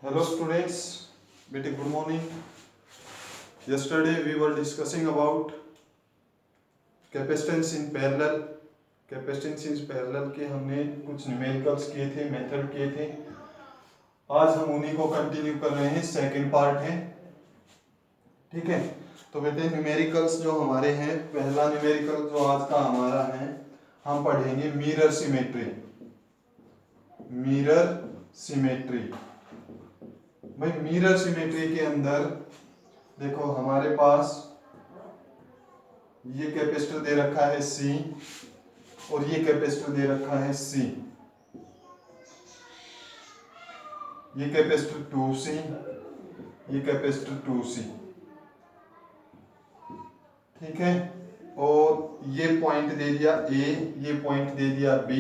Hello students, very good morning. Yesterday we were discussing about capacitance in parallel. Capacitance in parallel के हमने कुछ numericals किए थे, method किए थे. आज हम उन्हीं को कंटिन्यू कर रहे हैं. सेकंड पार्ट है, ठीक है. तो बेटे न्यूमेरिकल्स जो हमारे हैं, पहला न्यूमेरिकल जो आज का हमारा है, हम पढ़ेंगे मिरर सिमेट्री. मिरर सिमेट्री भाई, मिरर सिमेट्री के अंदर देखो हमारे पास ये कैपेसिटर दे रखा है C और ये कैपेसिटर दे रखा है C. ये कैपेसिटर 2C, ये कैपेसिटर 2C, ठीक है. और ये पॉइंट दे दिया A, ये पॉइंट दे दिया B,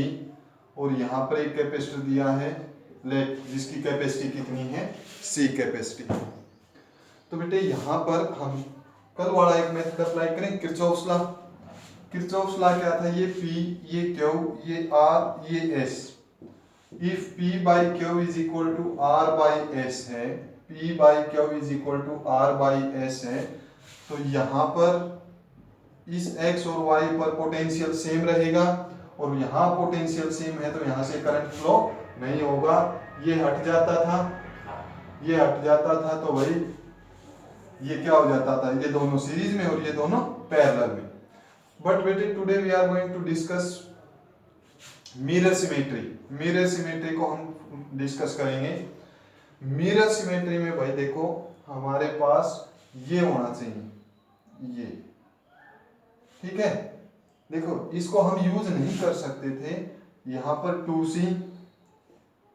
और यहाँ पर एक कैपेसिटर दिया है लेट, जिसकी कैपेसिटी कितनी है, C कैपेसिटी. तो बेटे यहाँ पर हम कल वाला एक मेथड अप्लाई करें, किरचॉफ्स लॉ. किरचॉफ्स लॉ क्या था, ये P, ये Q, ये R, ये S. If P by Q is equal to R by S है, P by Q is equal to R by S है, तो यहाँ पर इस x और y पर पोटेंशियल सेम रहेगा, और यहाँ पोटेंशियल सेम है तो यहाँ से करंट फ्लो नहीं होगा. ये हट जाता था, ये हट जाता था, तो भाई ये क्या हो जाता था, ये दोनों सीरीज में और ये दोनों पैरेलल में. बट बेटे today we are going to discuss mirror symmetry. Mirror symmetry को हम डिस्कस करेंगे. मिरर सिमेट्री में भाई देखो हमारे पास ये होना चाहिए, ये, ठीक है. देखो इसको हम यूज नहीं कर सकते थे. यहाँ पर 2C,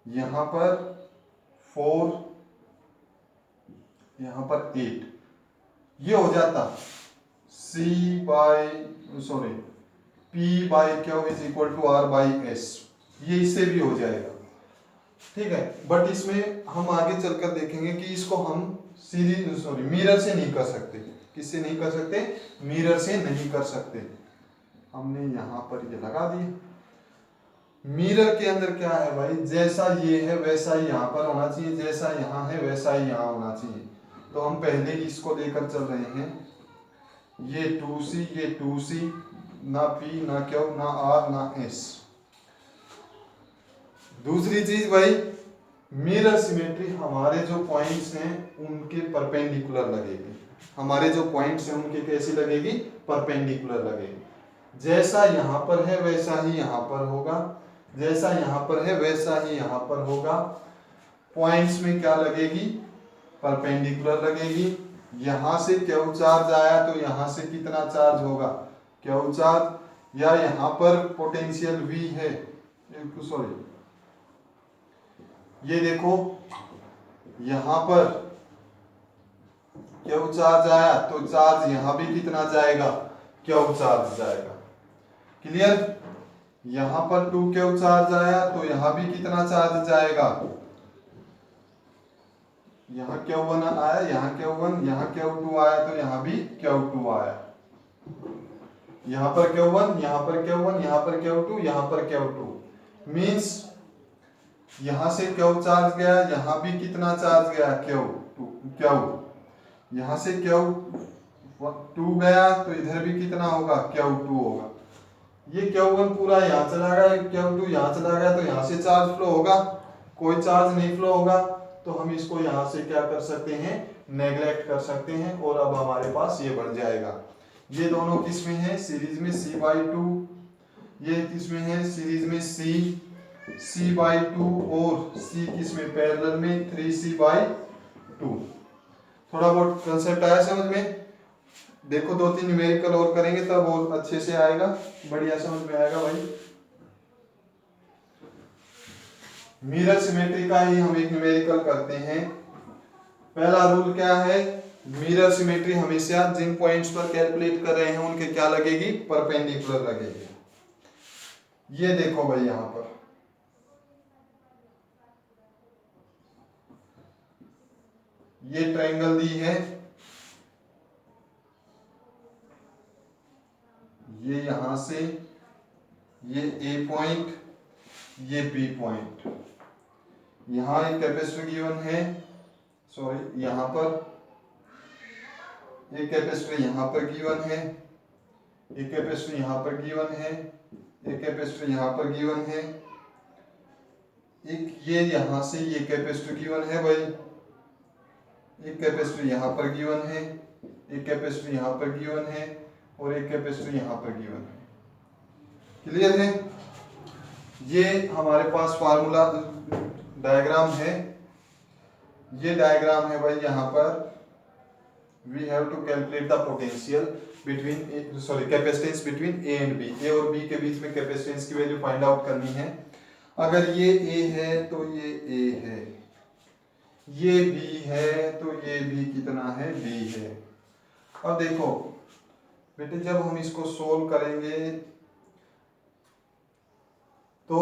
यहाँ पर 4, यहाँ पर 8, ये हो जाता P by Q is equal to R by S. ये इससे भी हो जाएगा, ठीक है. बट इसमें हम आगे चलकर देखेंगे कि इसको हम मिरर से नहीं कर सकते. किससे नहीं कर सकते, मिरर से नहीं कर सकते. हमने यहाँ पर ये लगा दिया. मिरर के अंदर क्या है भाई, जैसा ये है वैसा ही यहाँ पर होना चाहिए, जैसा यहाँ है वैसा ही यहाँ होना चाहिए. तो हम पहले ही इसको लेकर चल रहे हैं. ये 2C, ये 2C, ना P, ना Q, ना R, ना S. दूसरी चीज भाई, मिरर सिमेट्री हमारे जो पॉइंट्स हैं उनके परपेंडिकुलर लगेगी. हमारे जो पॉइंट्स हैं उनके कैसी लगेगी, परपेंडिकुलर लगेगी. जैसा यहाँ पर है वैसा ही यहाँ पर होगा, जैसा यहाँ पर है वैसा ही यहाँ पर होगा. पॉइंट्स में क्या लगेगी, परपेंडिकुलर लगेगी. यहाँ से Q चार्ज आया तो यहाँ से कितना चार्ज होगा, Q चार्ज. या यहाँ पर पोटेंशियल V है, सॉरी, ये देखो यहाँ पर Q चार्ज आया तो चार्ज यहाँ भी कितना जाएगा, Q चार्ज जाएगा. क्लियर. यहाँ पर 2Q चार्ज आया तो यहाँ भी कितना चार्ज जाएगा, यहाँ Q1 आया, यहाँ Q1, यहाँ Q2 आया तो यहाँ भी Q2 आया. यहाँ पर Q1, यहाँ पर Q1, यहाँ पर Q2, यहाँ पर Q2. मीन्स यहाँ से Q चार्ज गया, यहाँ भी कितना चार्ज गया, Q. यहाँ से Q2 गया तो इधर भी कितना होगा, Q2 होगा. ये Q1 पूरा यहाँ चला गया, Q2 यहाँ चला गया, तो यहाँ से चार्ज फ्लो होगा, कोई चार्ज नहीं फ्लो होगा. तो हम इसको यहाँ से क्या कर सकते हैं, नेग्लेक्ट कर सकते हैं, और अब हमारे पास ये बन जाएगा. ये दोनों किस में है, सीरीज में C/2. ये किस में है, सीरीज में C/2, और C किस में, पैरेलल में 3C/2. थोड़ा बहुत कंसेप्ट आया समझ में. देखो 2-3 न्यूमेरिकल और करेंगे तब और अच्छे से आएगा, बढ़िया समझ में आएगा भाई. मिरर सिमेट्री का ही हम एक न्यूमेरिकल करते हैं. पहला रूल क्या है, मिरर सिमेट्री हमेशा जिन पॉइंट्स पर कैलकुलेट कर रहे हैं उनके क्या लगेगी, परपेंडिकुलर लगेगी. ये देखो भाई यहाँ पर ये ट्रायंगल दी है, ये यहां से ये A पॉइंट, ये B पॉइंट. यहाँ एक कैपेसिटर गिवन है, सॉरी यहाँ पर एक कैपेसिटर यहाँ पर गिवन है, एक कैपेसिटर यहाँ पर गिवन है, एक कैपेसिटर यहाँ पर गिवन है, एक ये यहाँ से ये कैपेसिटर गिवन है भाई, एक कैपेसिटर यहाँ पर गिवन है, एक कैपेसिटर यहाँ पर गिवन है और एक कैपेसिटर यहाँ पर गिवन है। क्लियर है? ये हमारे पास फार्मूला डायग्राम है, ये डायग्राम है भाई। यहाँ पर we have to calculate the potential between capacitance between A and B, A और बी के बीच में कैपेसिटेंस की वैल्यू फाइंड आउट करनी है। अगर ये ए है तो ये ए है, ये बी है तो ये बी कितना है, बी है। अब देखो बेटे, जब हम इसको सोल्व करेंगे तो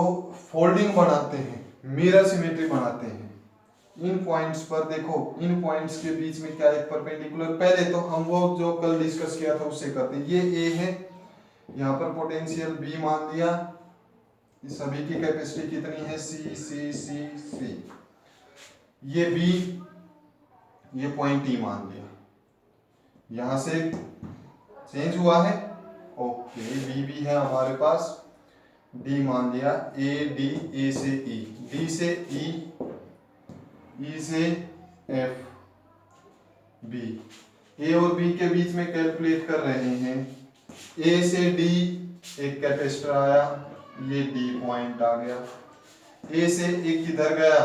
फोल्डिंग बनाते हैं, मिरर सिमेट्री बनाते हैं। इन पॉइंट्स पर देखो, इन पॉइंट्स के बीच में क्या एक परपेंडिकुलर, पहले तो हम वो जो कल डिस्कस किया था उससे करते हैं। ये ए है, यहाँ पर पोटेंशियल बी मान लिया, इस सभी की कैपेसिटी कितनी है, सी सी सी सी। ये बी, ये पॉइंट ई मान लिया, यहां से चेंज हुआ है, ओके। बी भी है हमारे पास, डी मान लिया, ए डी, ए से ई, डी से ई, ई से एफ, बी। ए और बी के बीच में कैलकुलेट कर रहे हैं। ए से डी एक कैपेसिटर आया, ये डी पॉइंट आ गया। ए से एक इधर गया,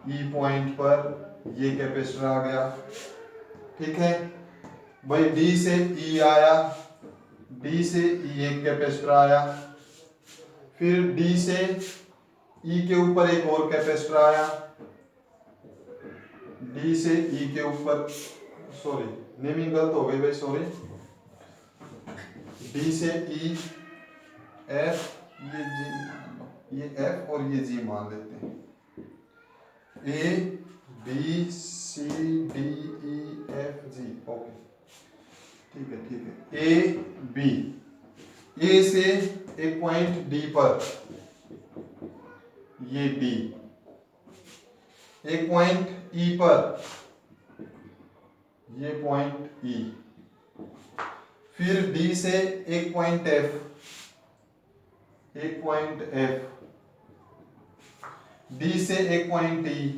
ई पॉइंट पर ये कैपेसिटर आ गया, ठीक है भाई। डी से ई आया, डी से ई एक कैपेसिटर आया, फिर डी से ई के ऊपर एक और कैपेसिटर आया, डी से ई के ऊपर, सॉरी नेमिंग गलत हो गई भाई, सॉरी। डी से ई, एफ, ये जी, ये एफ और ये जी मान लेते हैं। A B C D E F G, okay ठीक है, ठीक है। ए बी, ए से एक पॉइंट डी पर, ये डी, एक पॉइंट ई पर, ये पॉइंट ई, फिर डी से एक पॉइंट एफ, एक पॉइंट एफ, डी से एक पॉइंट ई,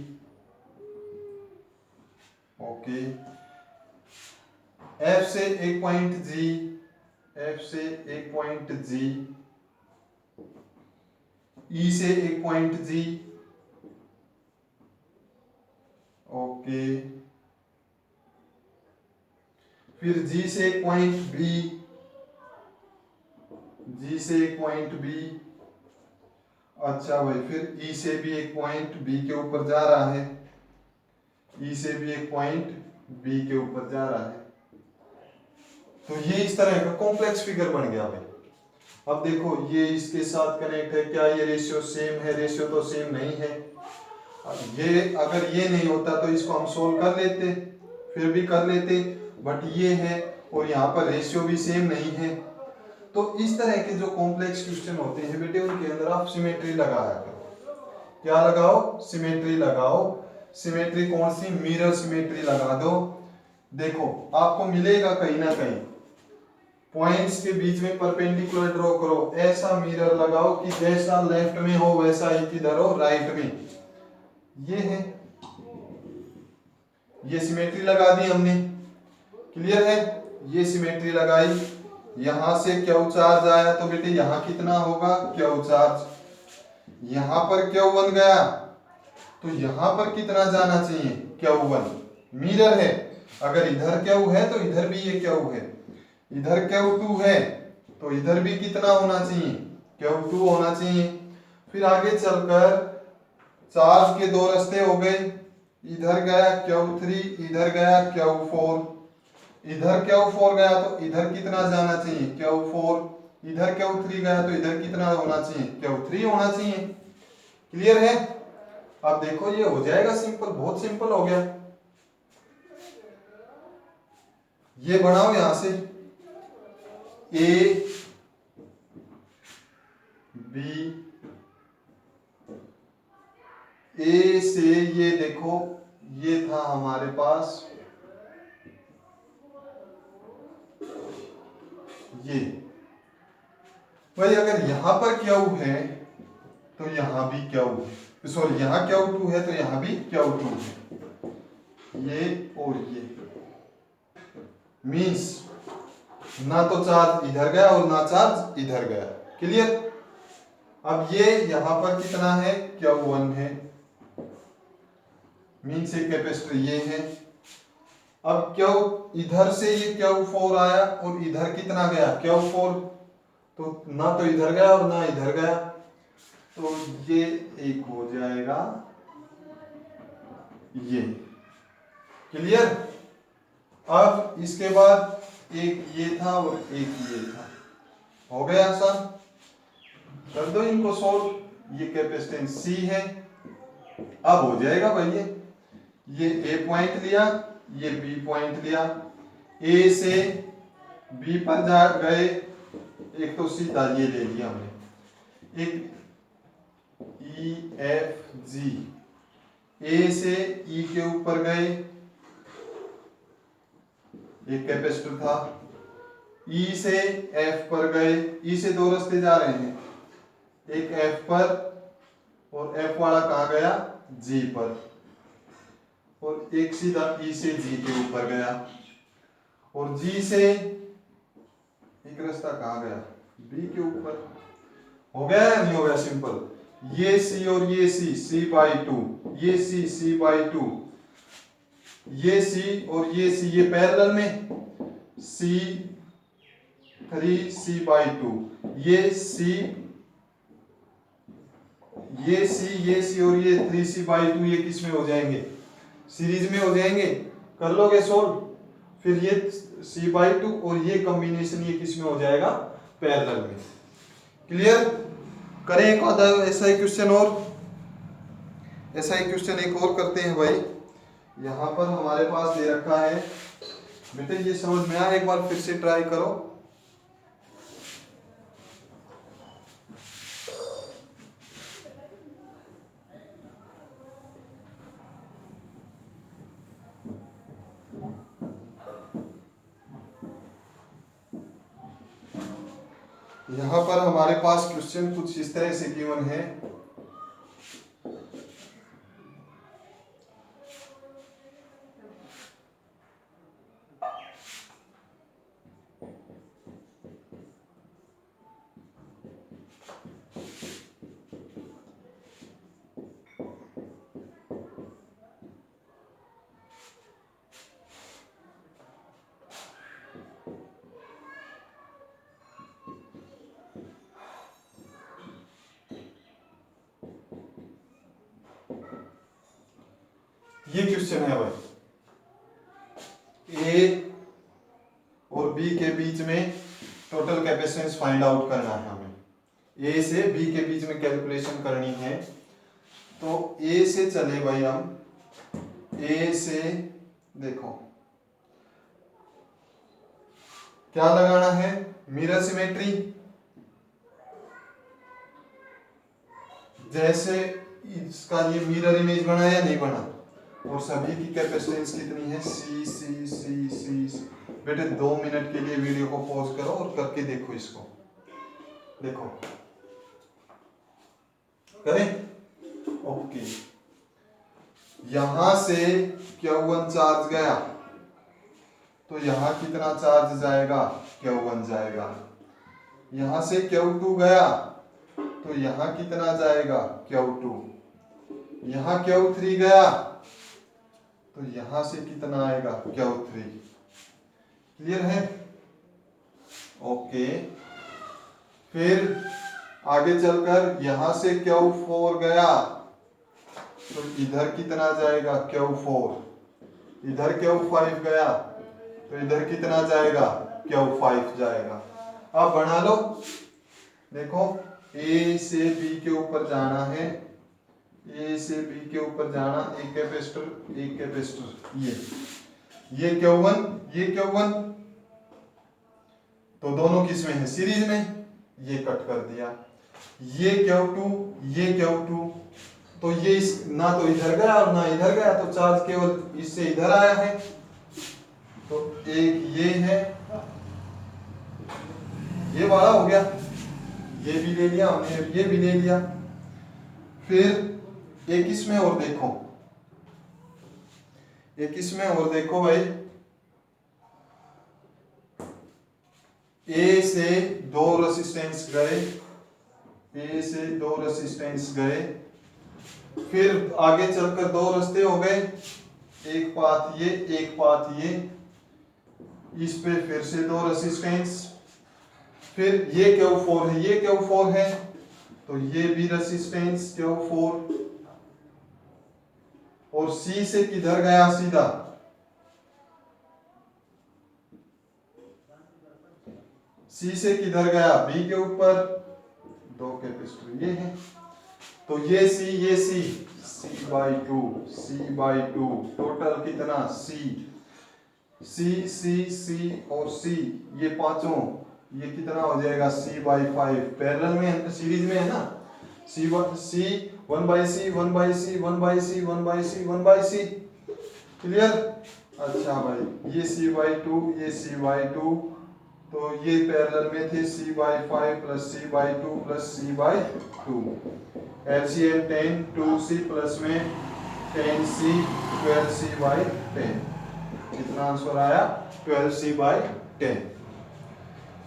ओके। एफ से एक पॉइंट जी, एफ से एक पॉइंट जी, ई से एक पॉइंट जी, ओके। फिर जी से एक पॉइंट बी, जी से एक पॉइंट बी, अच्छा भाई। फिर ई से भी एक पॉइंट बी के ऊपर जा रहा है, ई से भी एक पॉइंट बी के ऊपर जा रहा है। तो ये इस तरह का कॉम्प्लेक्स फिगर बन गया भाई। अब देखो ये इसके साथ कनेक्ट है, क्या ये रेशियो सेम है? रेशियो तो सेम नहीं है। ये अगर ये नहीं होता तो इसको हम सोल्व कर लेते, फिर भी कर लेते, बट ये है और यहाँ पर रेशियो भी सेम नहीं है। तो इस तरह के जो कॉम्प्लेक्स क्वेश्चन होते हैं बेटे, उनके अंदर आप सिमेट्री लगाया करो। क्या लगाओ? सिमेट्री लगाओ। सिमेट्री कौन सी? मिरर सिमेट्री लगा दो। देखो आपको मिलेगा कहीं ना कहीं, पॉइंट्स के बीच में परपेंडिकुलर ड्रॉ करो, ऐसा मिरर लगाओ कि जैसा लेफ्ट में हो वैसा ही किधर हो, राइट में। ये है, ये सिमेट्री लगा दी हमने, क्लियर है? ये सिमेट्री लगाई, यहां से क्यू चार्ज आया तो बेटे यहां कितना होगा? Q charge. यहां पर Q1 गया तो यहां पर कितना जाना चाहिए? Q1। मिरर है, अगर इधर Q है तो इधर भी ये Q है, इधर Q2 है तो इधर भी कितना होना चाहिए? Q2 होना चाहिए। फिर आगे चलकर चार्ज के दो रास्ते हो गए, इधर गया Q3, इधर गया Q4। इधर Q4 गया तो इधर कितना जाना चाहिए? Q4। इधर Q3 गया तो इधर कितना होना चाहिए? Q3 होना चाहिए। क्लियर है? अब देखो ये हो जाएगा सिंपल, बहुत सिंपल हो गया। ये बनाओ यहां से A B ए से ये देखो, ये था हमारे पास ये भाई, अगर यहां पर क्यू है तो यहां भी क्यू है, सॉरी यहां क्यू टू है तो यहां भी क्यू टू है, ये और ये मीन्स ना तो चार्ज इधर गया और ना चार्ज इधर गया। क्लियर। अब ये यहां पर कितना है, Q1 है, मीन्स एक कैपेसिटर ये है। अब क्यू इधर से ये Q4 आया और इधर कितना गया Q4, तो ना तो इधर गया और ना इधर गया, तो ये एक हो जाएगा ये। क्लियर। अब इसके बाद एक ये था और एक ये था, हो गया आसान। कर दो इनको सोल्व। ये कैपेसिटेंस C है, अब हो जाएगा भाई। ये A पॉइंट लिया, ये B पॉइंट लिया, A से B पर जा गए, एक तो सीधा ये ले लिया हमने, एक E F G, A से E के ऊपर गए, एक कैपेसिटर था, E से F पर गए, E से दो रास्ते जा रहे हैं, एक F पर और F वाला कहाँ गया G पर, और एक सीधा E से G के ऊपर गया, और G से एक रास्ता कहाँ गया B के ऊपर। हो गया या नहीं हो गया? सिंपल। ये C और ये C/2, ये C/2, ये C और ये C ये पैरेलल में, C/2, ये C, ये C और ये 3C/2 ये किस में हो जाएंगे? सीरीज में हो जाएंगे। कर लोगे सोल्व। फिर ये C/2 और ये कॉम्बिनेशन ये किस में हो जाएगा? पैरेलल में। क्लियर। करें एक आधा ऐसा ही क्वेश्चन और, ऐसा ही क्वेश्चन एक और करते हैं भाई। यहाँ पर हमारे पास दे रखा है बेटे, ये समझ में आया? एक बार फिर से ट्राई करो। यहाँ पर हमारे पास क्वेश्चन कुछ इस तरह से गिवन है। ये क्वेश्चन है भाई, ए और बी के बीच में टोटल कैपेसिटेंस फाइंड आउट करना है हमें। ए से बी के बीच में कैलकुलेशन करनी है। तो ए से चले भाई हम, ए से देखो क्या लगाना है, मिरर सिमेट्री। जैसे इसका ये मिरर इमेज बना या नहीं बना, और सभी की कैपेसिटेंस कितनी है? सी। बेटे 2 मिनट के लिए वीडियो को पॉज करो और करके देखो इसको। देखो करें। ओके, यहां से Q1 चार्ज गया तो यहां कितना चार्ज जाएगा? Q1 जाएगा। यहां से Q2 गया तो यहां कितना जाएगा? Q2। यहां Q3 गया तो यहां से कितना आएगा? Q3। क्लियर है? ओके। फिर आगे चलकर यहां से Q4 गया तो इधर कितना जाएगा? Q4। इधर Q5 गया तो इधर कितना जाएगा? Q5 जाएगा। अब बना लो। देखो A से B के ऊपर जाना है, A से B के ऊपर जाना, एक कैपेसिटर ये Q1, ये Q1, तो दोनों किस में है? सीरीज में। ये कट कर दिया। ये Q2, ये Q2, तो ये ना तो इधर गया और ना इधर गया, तो चार्ज केवल इससे इधर आया है। तो एक ये है, ये वाला हो गया, ये भी ले लिया हमने, ये भी ले लिया। फिर एक इसमें और देखो, एक इसमें और देखो भाई, ए से दो रेसिस्टेंस गए, ए से दो रेसिस्टेंस गए, फिर आगे चलकर दो रास्ते हो गए, एक पाथ ये, एक पाथ ये, इस पे फिर से दो रेसिस्टेंस, फिर ये Q4 है, ये Q4 है, तो ये भी रेसिस्टेंस Q4, और C से किधर गया सीधा, C से किधर गया, B के ऊपर, दो कैपेसिटर ये है, तो ये C, C/2, C/2, टोटल कितना C और C, ये पांचों, ये कितना हो जाएगा C/5, पैरेलल में सीरीज में है ना, C 1/C 1/C 1/C 1/C 1/C, clear. अच्छा भाई, ये C/2, ये C/2, तो ये पैरेलल में थे C/5 plus C/2 plus C/2, LCM 10, 2C plus में 10C, 12C/10, कितना आंसर आया 12C/10।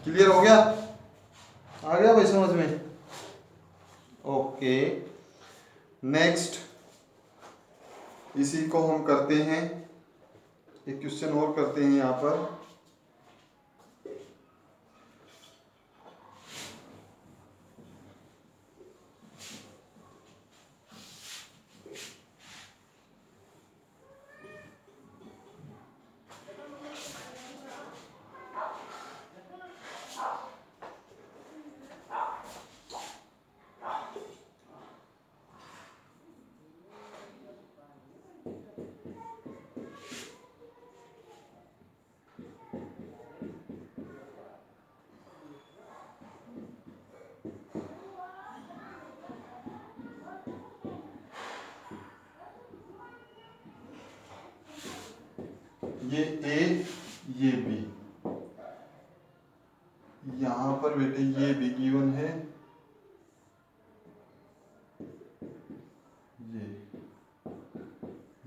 क्लियर हो गया, आ गया भाई समझ में? ओके, नेक्स्ट इसी को हम करते हैं, एक क्वेश्चन और करते हैं यहाँ पर। ये A, ये B, यहां पर बेटे ये भी गिवन है,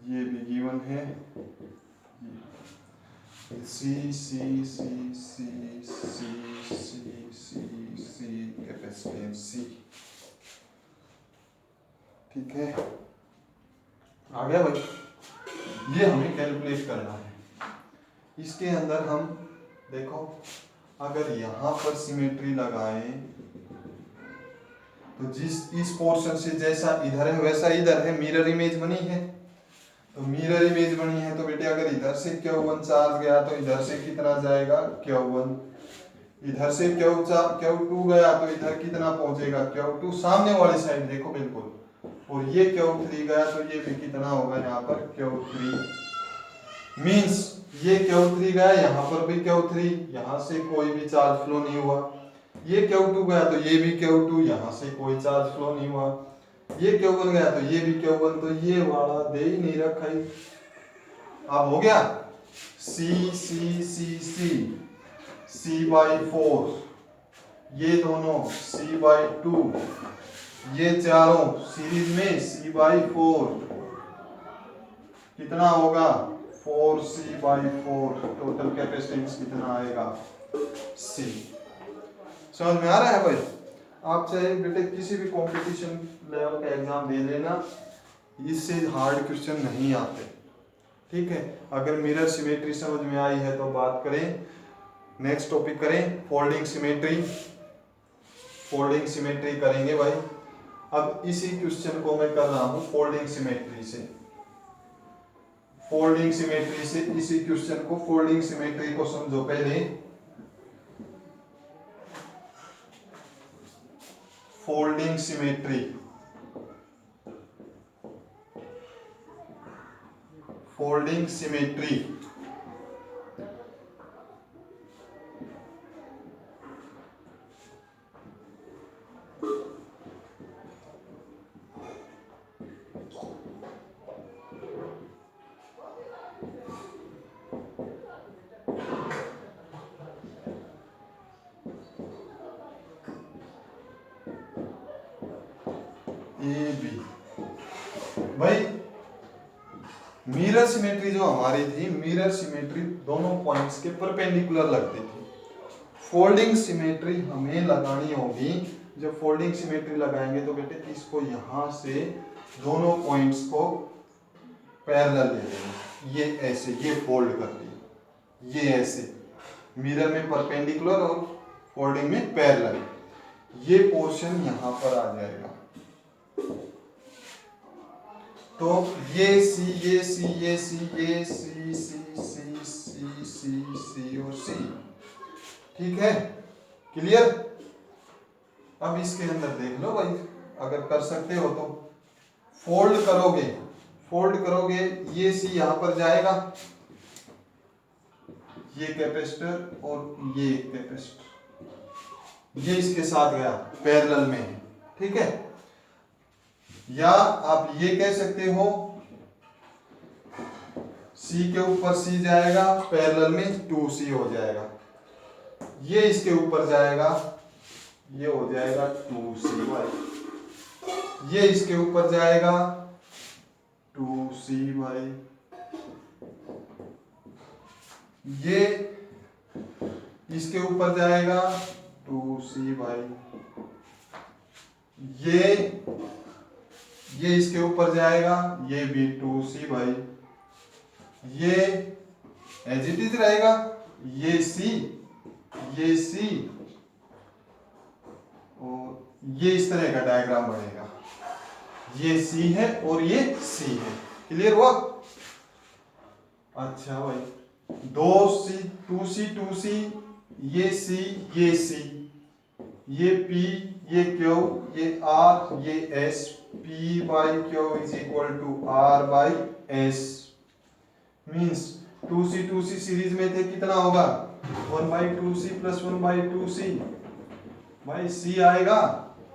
ये भी गिवन है, C कैपेसिटेंस C, ठीक है, आ गया भाई। ये हमें कैलकुलेट करना है। इसके अंदर हम देखो, अगर यहाँ पर सिमेट्री लगाएं तो इस पोर्शन से जैसा इधर है वैसा इधर है, मिरर इमेज बनी है, तो मिरर इमेज बनी है, तो बेटे अगर इधर से Q1 चार्ज गया तो इधर से कितना जाएगा Q1, इधर से Q2 गया तो इधर कितना पहुंचेगा Q2, सामने वाली साइड देखो बिल्कुल, और ये Q3 गया तो ये भी कितना होगा यहाँ पर Q3, मीन्स ये Q3 गया, यहाँ पर भी Q3, यहाँ से कोई भी चार्ज फ्लो नहीं हुआ, ये Q2 गया तो ये भी Q2, यहाँ से कोई चार्ज फ्लो नहीं हुआ, ये Q1 गया तो ये भी Q1, तो ये वाला दे ही नहीं रखा ही। अब हो गया C/4, ये दोनों C/2, ये चारों सीरीज में C/4, कितना होगा 4C/4, टोटल कैपेसिटेंस कितना आएगा C। समझ में आ रहा है भाई? आप चाहे बेटे किसी भी कंपटीशन लेवल का एग्जाम दे लेना, इससे हार्ड क्वेश्चन नहीं आते, ठीक है। अगर मिरर सिमेट्री समझ में आई है तो बात करें, नेक्स्ट टॉपिक करें फोल्डिंग सिमेट्री, फोल्डिंग सिमेट्री करेंगे भाई। अब इसी क्वेश्चन को मैं कर रहा हूं फोल्डिंग सिमेट्री से, फोल्डिंग सिमेट्री से इसी क्वेश्चन को, फोल्डिंग सिमेट्री को समझो पहले। फोल्डिंग सिमेट्री, फोल्डिंग सिमेट्री भाई मिरर सिमेट्री जो हमारी थी, मिरर सिमेट्री दोनों पॉइंट्स के परपेंडिकुलर लगती थी। फोल्डिंग सिमेट्री हमें लगानी होगी। जब फोल्डिंग सिमेट्री लगाएंगे तो बेटे इसको यहां से दोनों पॉइंट्स को पैरेलल ले लेंगे, ये ऐसे, ये फोल्ड कर दिए, ये ऐसे, मिरर में परपेंडिकुलर और फोल्डिंग में पैरेलल, ये पोर्शन यहां पर आ जाएगा। तो ये सी, ये सी, ये सी, ये सी, सी, सी, सी, सी, सी और सी, ठीक है, क्लियर। अब इसके अंदर देख लो भाई, अगर कर सकते हो तो फोल्ड करोगे, फोल्ड करोगे, ये सी यहां पर जाएगा, ये कैपेसिटर और ये कैपेसिटर, ये इसके साथ गया, पैरेलल में है, ठीक है। या आप ये कह सकते हो C के ऊपर C जाएगा, पैरेलल में 2C हो जाएगा, ये इसके ऊपर जाएगा, ये हो जाएगा 2CY, ये इसके ऊपर जाएगा 2CY, ये इसके ऊपर जाएगा 2CY, ये इसके ऊपर जाएगा, ये भी 2CY, ये एज इट इज रहेगा, ये C, ये C, और ये इस तरह का डायग्राम बनेगा, ये C है और ये C है, क्लियर हुआ। अच्छा भाई, 2C, 2C, 2C, ये C, ये C, ये P, ये Q, ये R, ये S, P by Q is equal to R by S, means 2C 2C series में थे, कितना होगा 1 by 2C plus 1 by 2C, भाई C आएगा,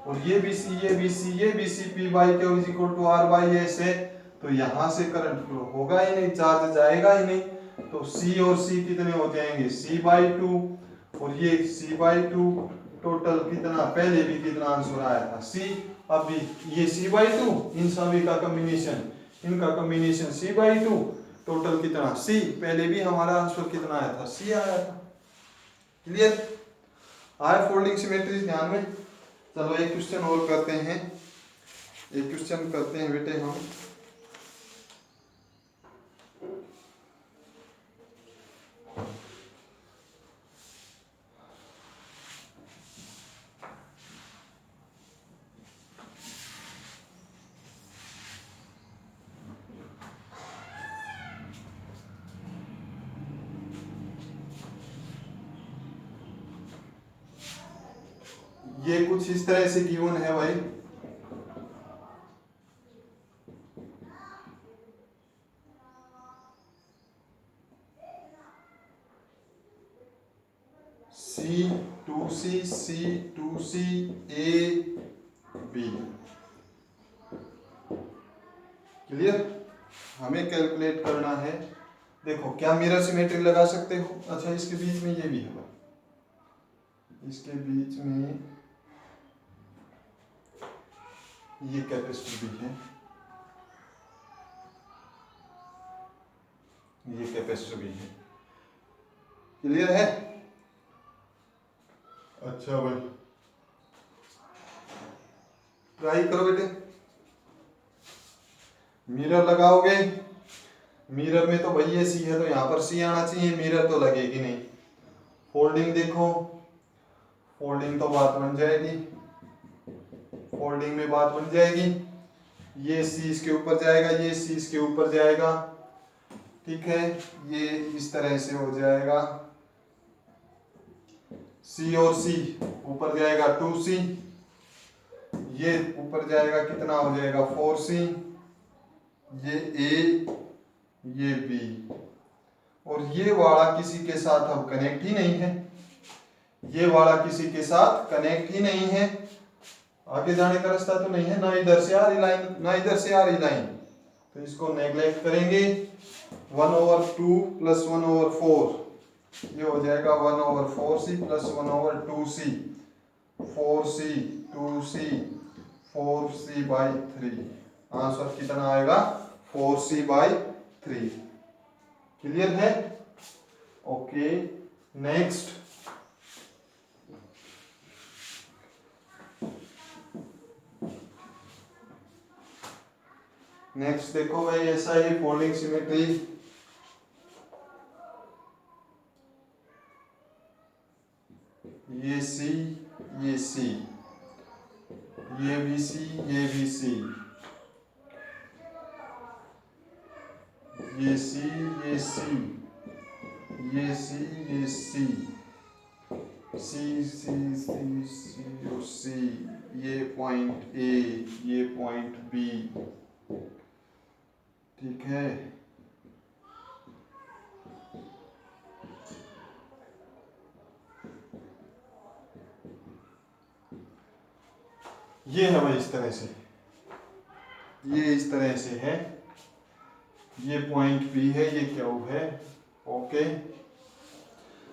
और ये भी C, ये भी C, ये भी C, P by Q is equal to R by S है, तो यहां से करंट फ्लो होगा ही नहीं, चार्ज जाएगा ही नहीं, तो C और C कितने हो जाएंगे, C by 2 और ये C by 2, टोटल कितना, पहले भी कितना आंसर आया था C, अभी ये C by 2, इन सभी का कॉम्बिनेशन, इनका कॉम्बिनेशन C by 2, टोटल कितना C, पहले भी हमारा आंसर कितना आया था, C आया था, क्लियर। आए फोल्डिंग सिमेट्री ध्यान में। चलो एक क्वेश्चन और करते हैं, एक क्वेश्चन करते हैं बेटे हम, ये कुछ इस तरह से गिवन है भाई, C2C, C2C, A, B, clear. हमें कैलकुलेट करना है, देखो क्या मिरर सिमेट्री लगा सकते हो, अच्छा इसके बीच में ये भी है, इसके बीच में ये कैपेसिटर भी है, ये कैपेसिटर भी है, क्लियर है। अच्छा भाई ट्राई करो बेटे, मिरर लगाओगे, मिरर में तो भाई ये C है तो यहाँ पर C आना चाहिए, मिरर तो लगेगी नहीं, फोल्डिंग देखो, फोल्डिंग तो बात बन जाएगी, फोल्डिंग में बात बन जाएगी, ये C इसके ऊपर जाएगा, ये C इसके ऊपर जाएगा, ठीक है, ये इस तरह से हो जाएगा, C और C ऊपर जाएगा 2C, ये ऊपर जाएगा कितना हो जाएगा 4C, ये A, ये B, और ये वाला किसी के साथ अब कनेक्ट ही नहीं है, ये वाला किसी के साथ कनेक्ट ही नहीं है, आगे जाने का रास्ता तो नहीं है, ना इधर से आ रही लाइन ना इधर से आ रही लाइन, तो इसको नेग्लेक्ट करेंगे, 1/2 प्लस 1/4, ये हो जाएगा 1/4C plus 1/2C, 4C 2C 4C by 3, answer कितना आएगा 4c/3। क्लियर है? ओके, नेक्स्ट देखो भाई, ऐसा ही फोल्डिंग सिमेट्री। ये सी, ये सी, ये भी सी, ये भी सी, ये सी, ये सी, ये सी, ये सी, सी सी सी सी और सी, ये पॉइंट ए, ये पॉइंट बी। ठीक है, ये है भाई इस तरह से, ये इस तरह से है, ये पॉइंट बी है, ये क्यू है। ओके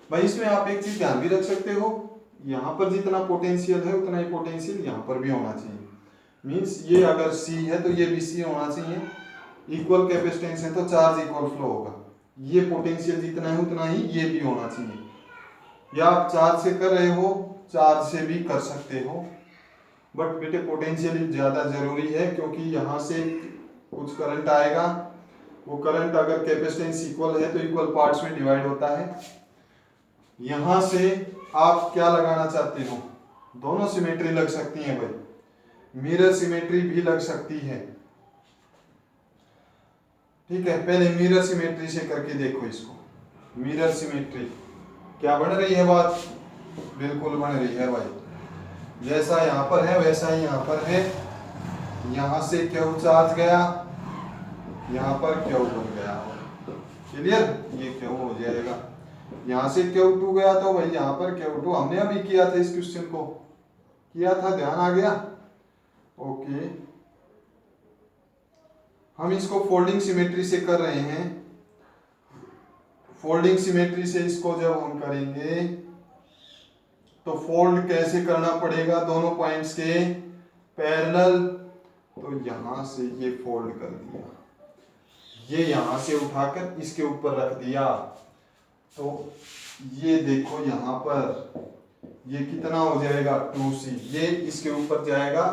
भाई, इसमें आप एक चीज ध्यान भी रख सकते हो, यहाँ पर जितना पोटेंशियल है उतना ही पोटेंशियल यहाँ पर भी होना चाहिए। मींस ये अगर सी है तो ये भी सी होना चाहिए। इक्वल कैपेसिटेंस है तो चार्ज इक्वल फ्लो होगा। ये पोटेंशियल जितना है उतना ही ये भी होना चाहिए। या आप चार्ज से कर रहे हो, चार्ज से भी कर सकते हो, बट बेटे पोटेंशियल ज़्यादा जरूरी है, क्योंकि यहाँ से कुछ करंट आएगा, वो करंट अगर कैपेसिटेंस इक्वल है तो इक्वल पार्ट्स में डिवाइड होता है। यहाँ से आप क्या लगाना चाहते हो, दोनों सिमेट्री लग सकती है भाई, मिरर सिमेट्री भी लग सकती है। ठीक है, पहले मिरर सिमेट्री से करके देखो इसको। मिरर सिमेट्री क्या बन रही है बात? बिल्कुल बन रही है भाई, जैसा यहाँ पर है वैसा ही यहाँ पर है। यहाँ से क्यू चार्ज गया, यहाँ पर क्यू बन गया। क्लियर? ये क्यू हो जाएगा। यहाँ से Q2 गया तो भाई यहाँ पर Q2, हमने अभी किया था, इस क्वेश्चन को किया था, ध्यान आ गया? ओके, हम इसको फोल्डिंग सिमेट्री से कर रहे हैं। फोल्डिंग सिमेट्री से इसको जब हम करेंगे तो फोल्ड कैसे करना पड़ेगा, दोनों पॉइंट्स के पैरेलल। तो यहां से ये फोल्ड कर दिया, ये यहां से उठाकर इसके ऊपर रख दिया, तो ये देखो यहाँ पर ये कितना हो जाएगा 2c, ये इसके ऊपर जाएगा।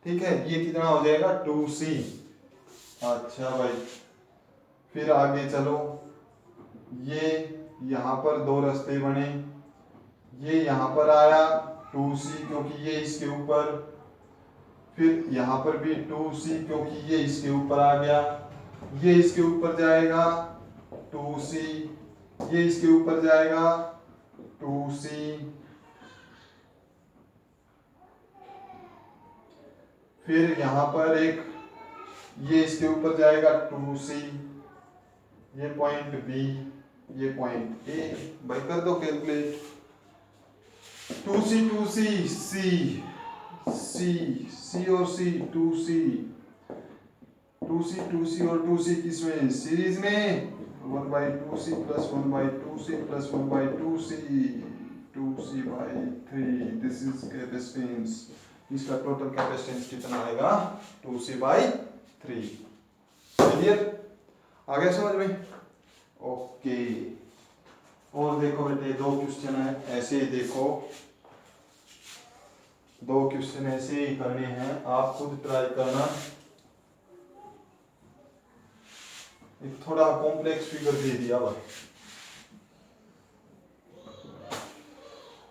ठीक है, ये कितना हो जाएगा 2c। अच्छा भाई, फिर आगे चलो, ये यहाँ पर दो रास्ते बने, ये यहाँ पर आया 2c क्योंकि ये इसके ऊपर, फिर यहाँ पर भी 2c क्योंकि ये इसके ऊपर आ गया, ये इसके ऊपर जाएगा 2c, ये इसके ऊपर जाएगा 2c, फिर यहाँ पर एक ये इसके ऊपर जाएगा 2c, ये पॉइंट B, ये पॉइंट A। भाई कर दो calculate, 2c 2c C, C और C, 2c 2c और 2c किसमें? सीरीज में, 1/2c plus 1/2c plus 1/2c, 2c/3। This is capacitance, इसका टोटल कैपेसिटेंस कितना आएगा 2c/3। क्लियर? आ गया समझ में? ओके, और देखो बेटे, दो क्वेश्चन है ऐसे ही, देखो दो क्वेश्चन ऐसे ही करने हैं, आप खुद ट्राई करना। एक थोड़ा कॉम्प्लेक्स फिगर दे दिया भाई,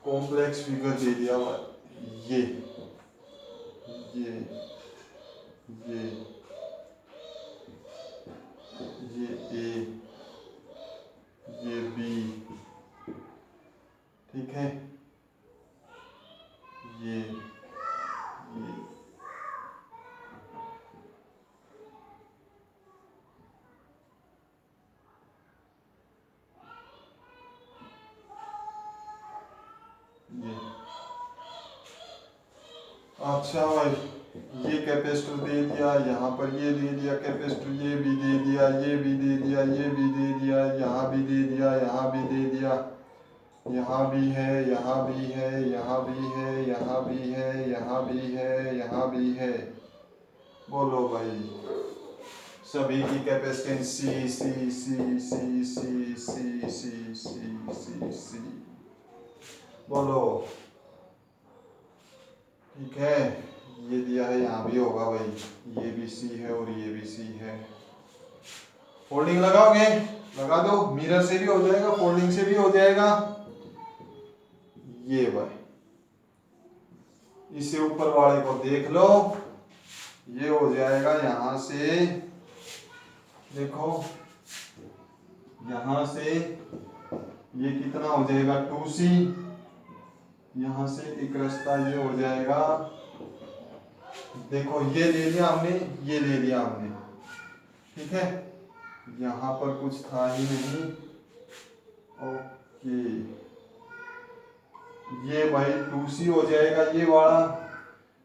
कॉम्प्लेक्स फिगर दे दिया भाई, ये ये ये A, ये B, ठीक है, ये अच्छा भाई, ये कैपेसिटर दे दिया, यहाँ पर ये दे दिया कैपेसिटर, ये भी दे दिया, ये भी दे दिया, ये भी दे दिया, यहाँ भी दे दिया, यहाँ भी दे दिया, यहाँ भी है, यहाँ भी है, यहाँ भी है, यहाँ भी है, यहाँ भी है, यहाँ भी है। बोलो भाई, सभी की कैपेसिटेंस सी सी सी सी सी सी सी सी सी सी, बोलो। ठीक है, ये दिया है, यहाँ भी होगा भाई, ये भी सी है और ये भी सी है। फोल्डिंग लगाओगे, लगा दो, मिरर से भी हो जाएगा, फोल्डिंग से भी हो जाएगा। ये भाई, इससे ऊपर वाले को देख लो, ये हो जाएगा यहां से, देखो यहां से ये कितना हो जाएगा 2c, यहां से एक रास्ता ये हो जाएगा, देखो ये ले लिया हमने, ये ले लिया हमने, ठीक है, यहां पर कुछ था ही नहीं। ओके, ये भाई 2c हो जाएगा ये वाला,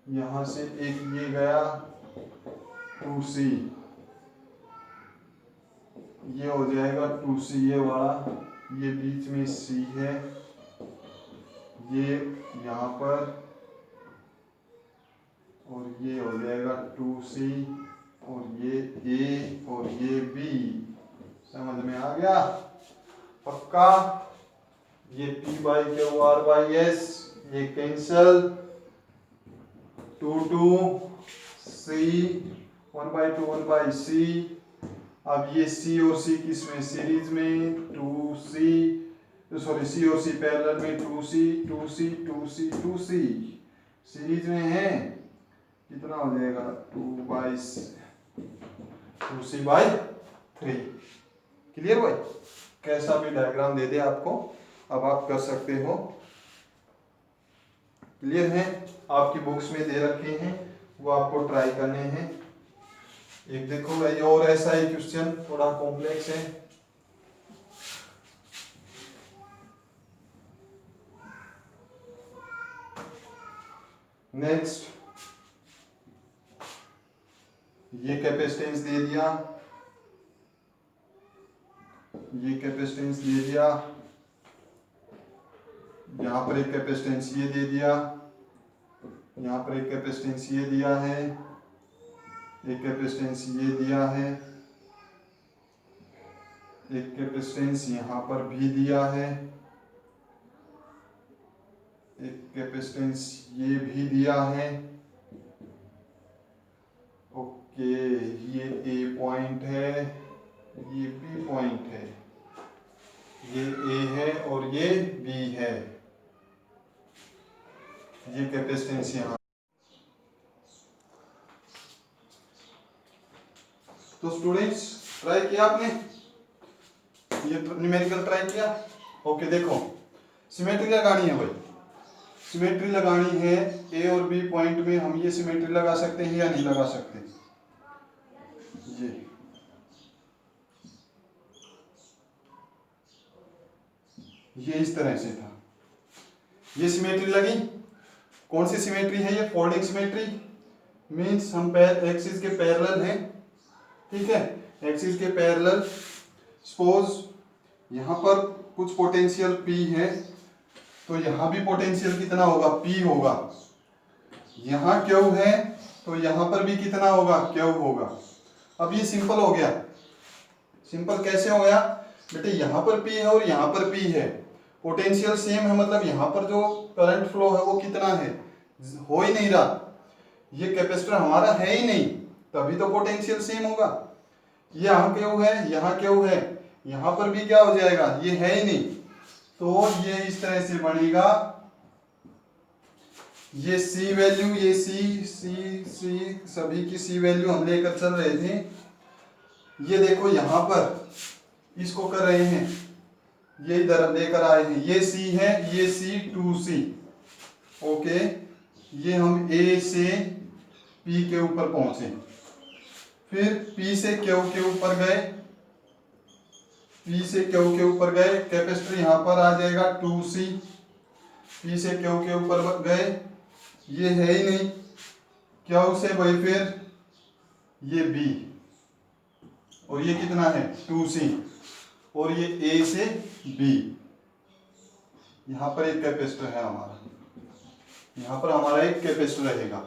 यहां से एक ये गया 2c, ये हो जाएगा 2c ये वाला, ये बीच में c है, ये यहाँ पर, और ये हो जाएगा 2c, और ये a और ये b, समझ में आ गया पक्का। ये p by Q r by s, ये cancel, 2 2 c, 1 by 2 1 by c। अब ये c और c किसमें, सीरीज में, 2c, सॉरी c और c पैरेलल में, 2c 2c 2c 2c series में है, कितना हो जाएगा 2c बाई 3। क्लियर भाई, कैसा भी डायग्राम दे दे आपको, अब आप कर सकते हो। क्लियर है, आपकी बुक्स में दे रखे हैं, वो आपको ट्राई करने हैं। एक देखो भाई, और ऐसा ही क्वेश्चन थोड़ा कॉम्प्लेक्स है। नेक्स्ट, ये कैपेसिटेंस दे दिया, ये कैपेसिटेंस दे दिया, यहाँ पर एक कैपेसिटेंस ये दे दिया, यहाँ पर एक कैपेसिटेंस ये दिया है, एक कैपेसिटेंस ये दिया है, एक कैपेसिटेंस यहाँ पर भी दिया है, एक कैपेसिटेंस ये भी दिया है। ओके, ये ए पॉइंट है, ये बी पॉइंट है, ये ए है और ये बी है, ये कैपेसिटेंस यहाँ। तो स्टूडेंट्स, ट्राई किया आपने, ये न्यूमेरिकल ट्राई किया। ओके, देखो सिमेट्री लगानी है भाई, सिमेट्री लगानी है, ए और बी पॉइंट में हम ये सिमेट्री लगा सकते हैं या नहीं लगा सकते। ये इस तरह से था, ये सिमेट्री लगी, कौन सी सिमेट्री है ये, फोल्डिंग सिमेट्री, मीन्स हम एक्सिस के पैरेलल हैं, ठीक है, एक्सिस के पैरेलल। सपोज यहाँ पर कुछ पोटेंशियल P है, तो यहाँ भी पोटेंशियल कितना होगा, P होगा, यहाँ Q है तो यहाँ पर भी कितना होगा, Q होगा। अब ये सिंपल हो गया, सिंपल कैसे हो गया बेटे, यहाँ पर P है और यहाँ पर P है, पोटेंशियल सेम है, मतलब यहाँ पर जो करंट फ्लो है वो कितना है, हो ही नहीं रहा, ये कैपेसिटर हमारा है ही नहीं, तभी तो पोटेंशियल सेम होगा। यहाँ क्यों है, यहाँ क्यों है, यहाँ पर भी क्या हो जाएगा, ये है ही नहीं, तो ये इस तरह से बनेगा, ये C वैल्यू, ये C सभी की C वैल्यू हम लेकर चल रहे थे। ये देखो यहाँ पर इसको कर रहे हैं, ये इधर लेकर आए हैं, ये C है, ये C 2C, ओके, ये हम A से P के ऊपर पहुंचे, फिर P से Q के ऊपर गए, P से Q के ऊपर गए, कैपेसिटर यहाँ पर आ जाएगा 2C, P से Q के ऊपर गए, ये है ही नहीं, Q से भाई फिर ये B, और ये कितना है 2C, और ये A से B, यहाँ पर एक कैपेसिटर है हमारा, यहाँ पर हमारा एक कैपेसिटर रहेगा।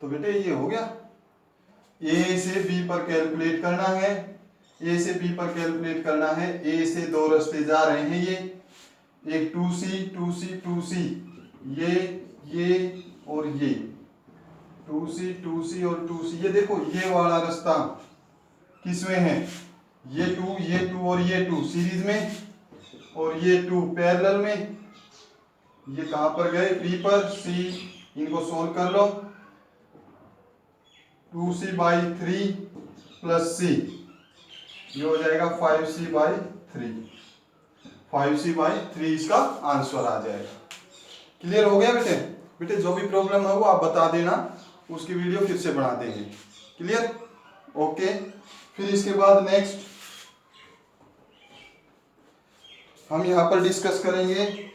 तो बेटे ये हो गया, ए से बी पर कैलकुलेट करना है, ए से बी पर कैलकुलेट करना है। ए से दो रास्ते जा रहे हैं, ये एक 2C 2C 2C, ये और ये 2C 2C और 2C। ये देखो ये वाला रास्ता किसमें है, ये 2 और ये 2 सीरीज में, और ये 2 पैरेलल में। ये कहां पर गए, बी पर, सी, इनको सोल्व कर लो। 2C/3 प्लस C, ये हो जाएगा 5C/3। 5C/3 इसका आंसर आ जाएगा। क्लियर हो गया बेटे? बेटे जो भी प्रॉब्लम है वो आप बता देना, उसकी वीडियो फिर से बना देंगे। क्लियर? ओके। फिर इसके बाद नेक्स्ट हम यहां पर डिस्कस करेंगे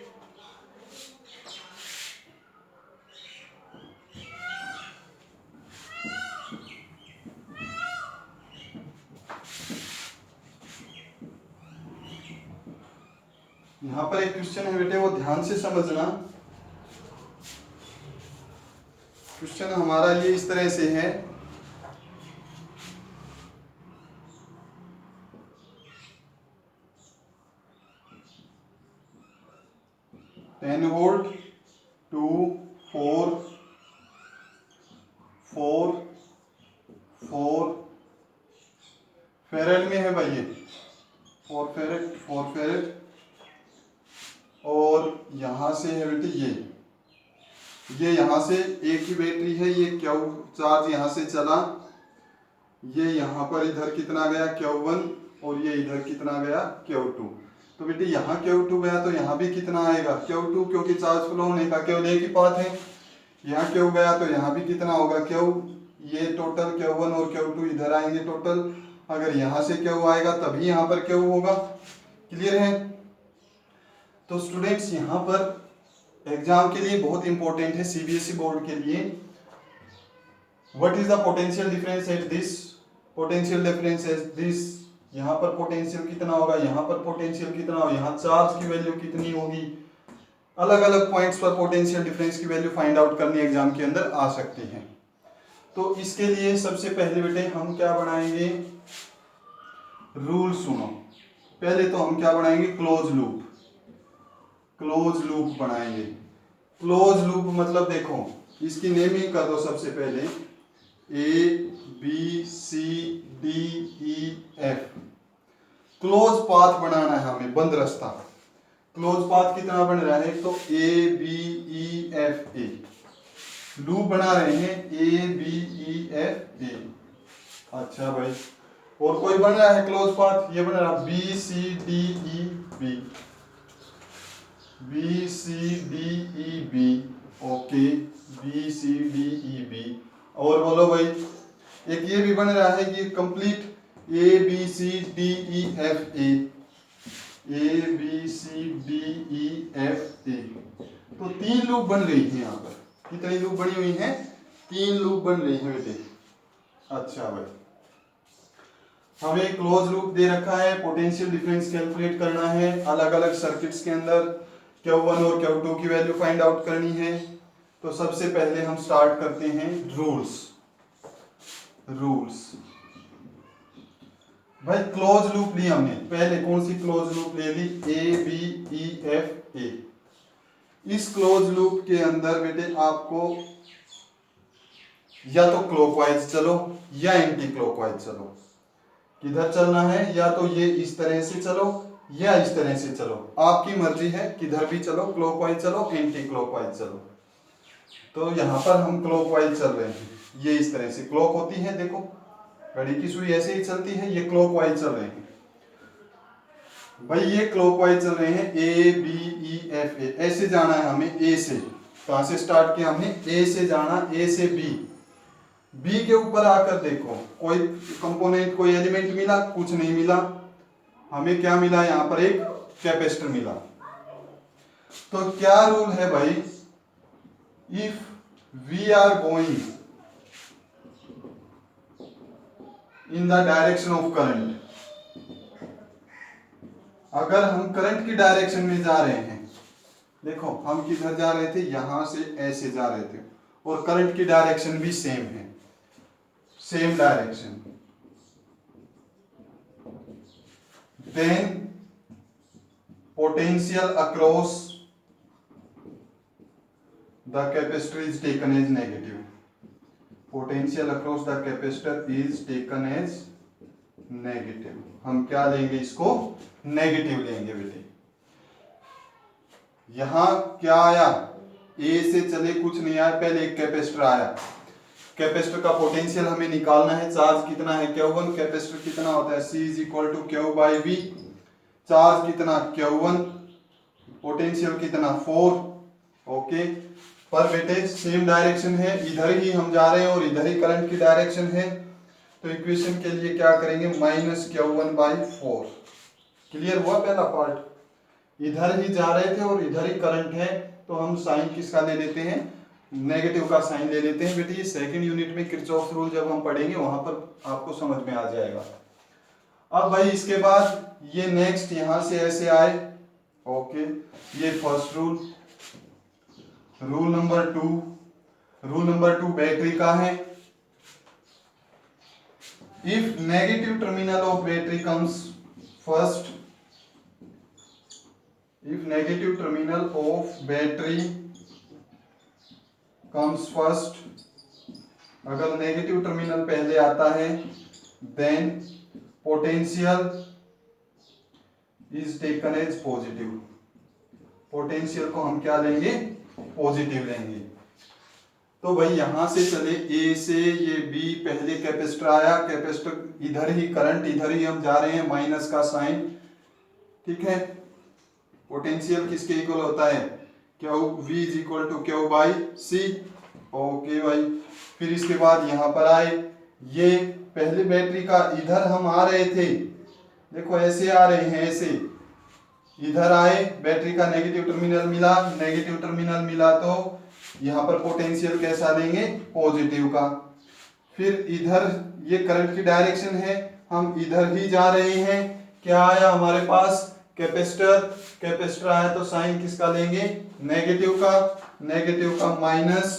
यहां पर एक क्वेश्चन है बेटे, वो ध्यान से समझना। क्वेश्चन हमारा ये इस तरह से है, टेन वोल्ट 2 4 4 4 फेरेड में है भाई, ये 4 फेरेड। और यहां से है बेटे ये यहां से एक ही बैटरी है, ये क्यू चार्ज यहां से चला, ये यहां पर इधर कितना गया Q1, और ये इधर कितना गया Q2। तो बेटे यहाँ Q2 गया तो यहाँ भी कितना आएगा Q2, क्योंकि चार्ज फ्लो होने का केवल एक ही पाथ है। यहाँ Q गया तो यहाँ भी कितना होगा Q, ये टोटल Q1 और Q2 इधर आएंगे टोटल। अगर यहाँ से Q आएगा तभी यहाँ पर Q होगा। क्लियर है? तो स्टूडेंट्स यहाँ पर एग्जाम के लिए बहुत इंपॉर्टेंट है, CBSE बोर्ड के लिए, what is the potential difference at this, potential difference at this. यहाँ पर पोटेंशियल कितना होगा, यहाँ पर पोटेंशियल कितना होगा, यहाँ चार्ज की वैल्यू कितनी होगी। अलग अलग पॉइंट्स पर पोटेंशियल डिफरेंस की वैल्यू फाइंड आउट करनी एग्जाम के अंदर आ सकती है। तो इसके लिए सबसे पहले बेटे हम क्या बनाएंगे, रूल सुनो। पहले तो हम क्या बनाएंगे, क्लोज लूप। क्लोज लूप बनाएंगे। क्लोज लूप मतलब देखो, इसकी नेमिंग कर दो सबसे पहले, ABCDEF। क्लोज पाथ बनाना है हमें, बंद रास्ता। क्लोज पाथ कितना बन रहा है, तो ABEFA लूप बना रहे हैं, ABEFA। अच्छा भाई, और कोई बन रहा है क्लोज पाथ, ये बन रहा है BCDEB। Okay, BCDEB। और बोलो भाई, एक ये भी बन रहा है कि कंप्लीट ABCDEFA। ABCDEFA। तो 3 लूप बन रही है यहाँ पर। कितनी लूप बनी हुई है, 3 लूप बन रही है बेटे। अच्छा भाई, हमें क्लोज लूप दे रखा है, पोटेंशियल डिफरेंस कैलकुलेट करना है, अलग अलग सर्किट्स के अंदर Q1 और Q2 की वैल्यू फाइंड आउट करनी है। तो सबसे पहले हम स्टार्ट करते हैं रूल्स। भाई क्लोज लूप ली हमने, पहले कौन सी क्लोज लूप ले ली, ABEFA। इस क्लोज लूप के अंदर बेटे आपको या तो क्लॉकवाइज चलो या एंटी क्लॉकवाइज चलो। किधर चलना है, या तो ये इस तरह से चलो या इस तरह से चलो, आपकी मर्जी है, किधर भी चलो, क्लॉकवाइज चलो एंटी क्लॉकवाइज चलो। तो यहाँ पर हम क्लॉकवाइज चल रहे हैं, ये इस तरह से क्लॉक होती है, देखो घड़ी की सुई ऐसे ही चलती है, ये क्लॉकवाइज चल रहे हैं भाई, ये क्लॉकवाइज चल रहे हैं ABEFA। ऐसे जाना है हमें, ए से, कहां से स्टार्ट किया हमने, ए से जाना, ए से बी के ऊपर आकर देखो कोई कंपोनेंट, कोई एलिमेंट मिला, कुछ नहीं मिला। हमें क्या मिला, यहां पर एक कैपेसिटर मिला। तो क्या रूल है भाई, if we are going in the direction of current, अगर हम करंट की डायरेक्शन में जा रहे हैं, देखो हम किधर जा रहे थे, यहां से ऐसे जा रहे थे, और करंट की डायरेक्शन भी सेम है, same direction, then potential across the capacitor is taken as negative. Potential across the capacitor is taken as negative. हम क्या लेंगे इसको? नेगेटिव लेंगे बेटे। यहां क्या आया? ए से चले कुछ नहीं आया, पहले एक कैपेसिटर आया। कैपेसिटर का पोटेंशियल हमें निकालना है। चार्ज कितना है? Q1। कैपेसिटर कितना होता है? C is equal to Q by V। Charge कितना? Q1। पोटेंशियल कितना? 4। ओके, पर बेटे सेम डायरेक्शन है, इधर ही हम जा रहे हैं और इधर ही करंट की डायरेक्शन है, तो इक्वेशन के लिए क्या करेंगे? Minus Q1 by 4। क्लियर हुआ पहला पार्ट? इधर ही जा रहे थे और इधर ही करंट है, तो हम साइन किसका ले लेते हैं? नेगेटिव का साइन ले लेते हैं। बेटे ये सेकंड यूनिट में किरचॉफ रूल जब हम पढ़ेंगे वहां पर आपको समझ में आ जाएगा। अब भाई इसके बाद ये नेक्स्ट यहां से ऐसे आए। ओके, ये first rule. Rule number 2, rule number 2 battery का है। If negative terminal of battery comes first, if negative terminal of battery comes first, अगर नेगेटिव टर्मिनल पहले आता है, then potential is taken as positive। Potential को हम क्या लेंगे? पॉजिटिव लेंगे। तो भाई यहां से चले ए से ये बी, पहले कैपेसिटर आया, कैपेसिटर इधर ही, करंट इधर ही हम जा रहे हैं, माइनस का साइन। ठीक है, पोटेंशियल किसके इक्वल होता है? Q V is equal to Q by C। Okay भाई, फिर इसके बाद यहां पर आए, ये पहले बैटरी का इधर हम आ रहे थे, देखो ऐसे आ रहे हैं, ऐसे इधर आए, बैटरी का नेगेटिव टर्मिनल मिला, नेगेटिव टर्मिनल मिला तो यहां पर पोटेंशियल कैसा लेंगे? पॉजिटिव का। फिर इधर ये करंट की डायरेक्शन है, हम इधर ही जा रहे हैं, क्या आया हमारे पास? कैपेसिटर। कैपेसिटर आया तो साइन किसका लेंगे? नेगेटिव का। नेगेटिव का माइनस,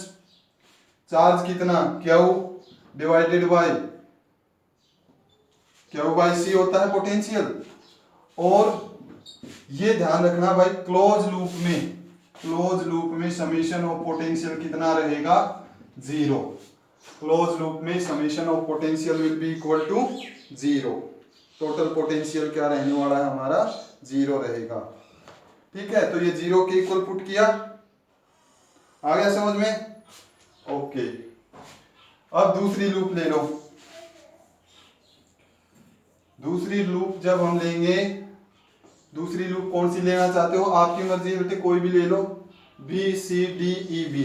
चार्ज कितना? Q divided by Q by C होता है पोटेंशियल। और ये ध्यान रखना भाई, क्लोज लूप में समेशन ऑफ पोटेंशियल कितना रहेगा? 0। क्लोज लूप में summation of potential will be equal to 0। Total potential क्या रहने वाला है हमारा? 0 रहेगा। ठीक है, तो ये 0 के इक्वल पुट किया, आ गया समझ में? ओके, अब दूसरी लूप ले लो। दूसरी लूप जब हम लेंगे, दूसरी लूप कौन सी लेना चाहते हो? आपकी मर्जी है बेटे, कोई भी ले लो। B C D E B,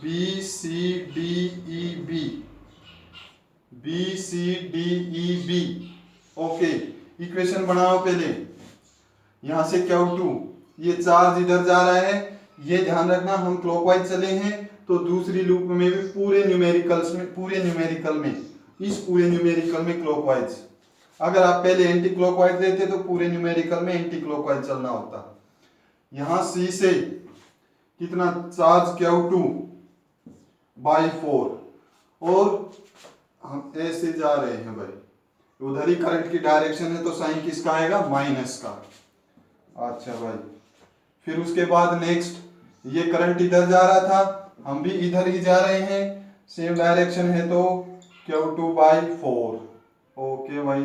B C D E B, B C D E B. Okay, equation बनाओ पहले। यहां से Q2, ये चार्ज इधर जा रहा है, ये ध्यान रखना हम क्लॉकवाइज चले हैं, तो दूसरी लूप में भी पूरे न्यूमेरिकल में क्लॉकवाइज। अगर आप पहले एंटी क्लॉकवाइज लेते तो पूरे न्यूमेरिकल में एंटी क्लॉकवाइज चलना होता। यहां C से कितना चार्ज? Q2 बाई 4, और हम ऐसे जा रहे हैं भाई, उधर ही करंट की डायरेक्शन है, तो साइन किसका आएगा? माइनस का। अच्छा भाई, फिर उसके बाद नेक्स्ट, ये करंट इधर जा रहा था, हम भी इधर ही जा रहे हैं, सेम डायरेक्शन है, तो Q2 बाई 4। ओके भाई,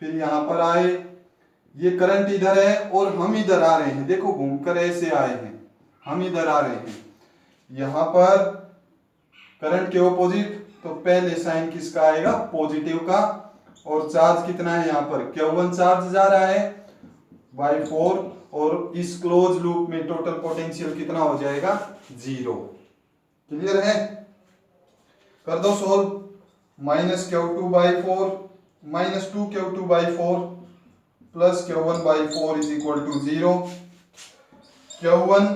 फिर यहां पर आए, ये करंट इधर है और हम इधर आ रहे हैं, देखो घूमकर ऐसे आए हैं, हम इधर आ रहे हैं, यहां पर करंट के ऑपोजिट, तो पहले साइन किसका आएगा? पॉजिटिव का। और चार्ज कितना है यहाँ पर? Q1 चार्ज जा रहा है बाई 4, और इस क्लोज लूप में टोटल पोटेंशियल कितना हो जाएगा? 0। क्लियर है? कर दो solve. Minus Q2 by 4, minus 2 Q2 by 4 plus Q1 by 4 is equal to 0। Q1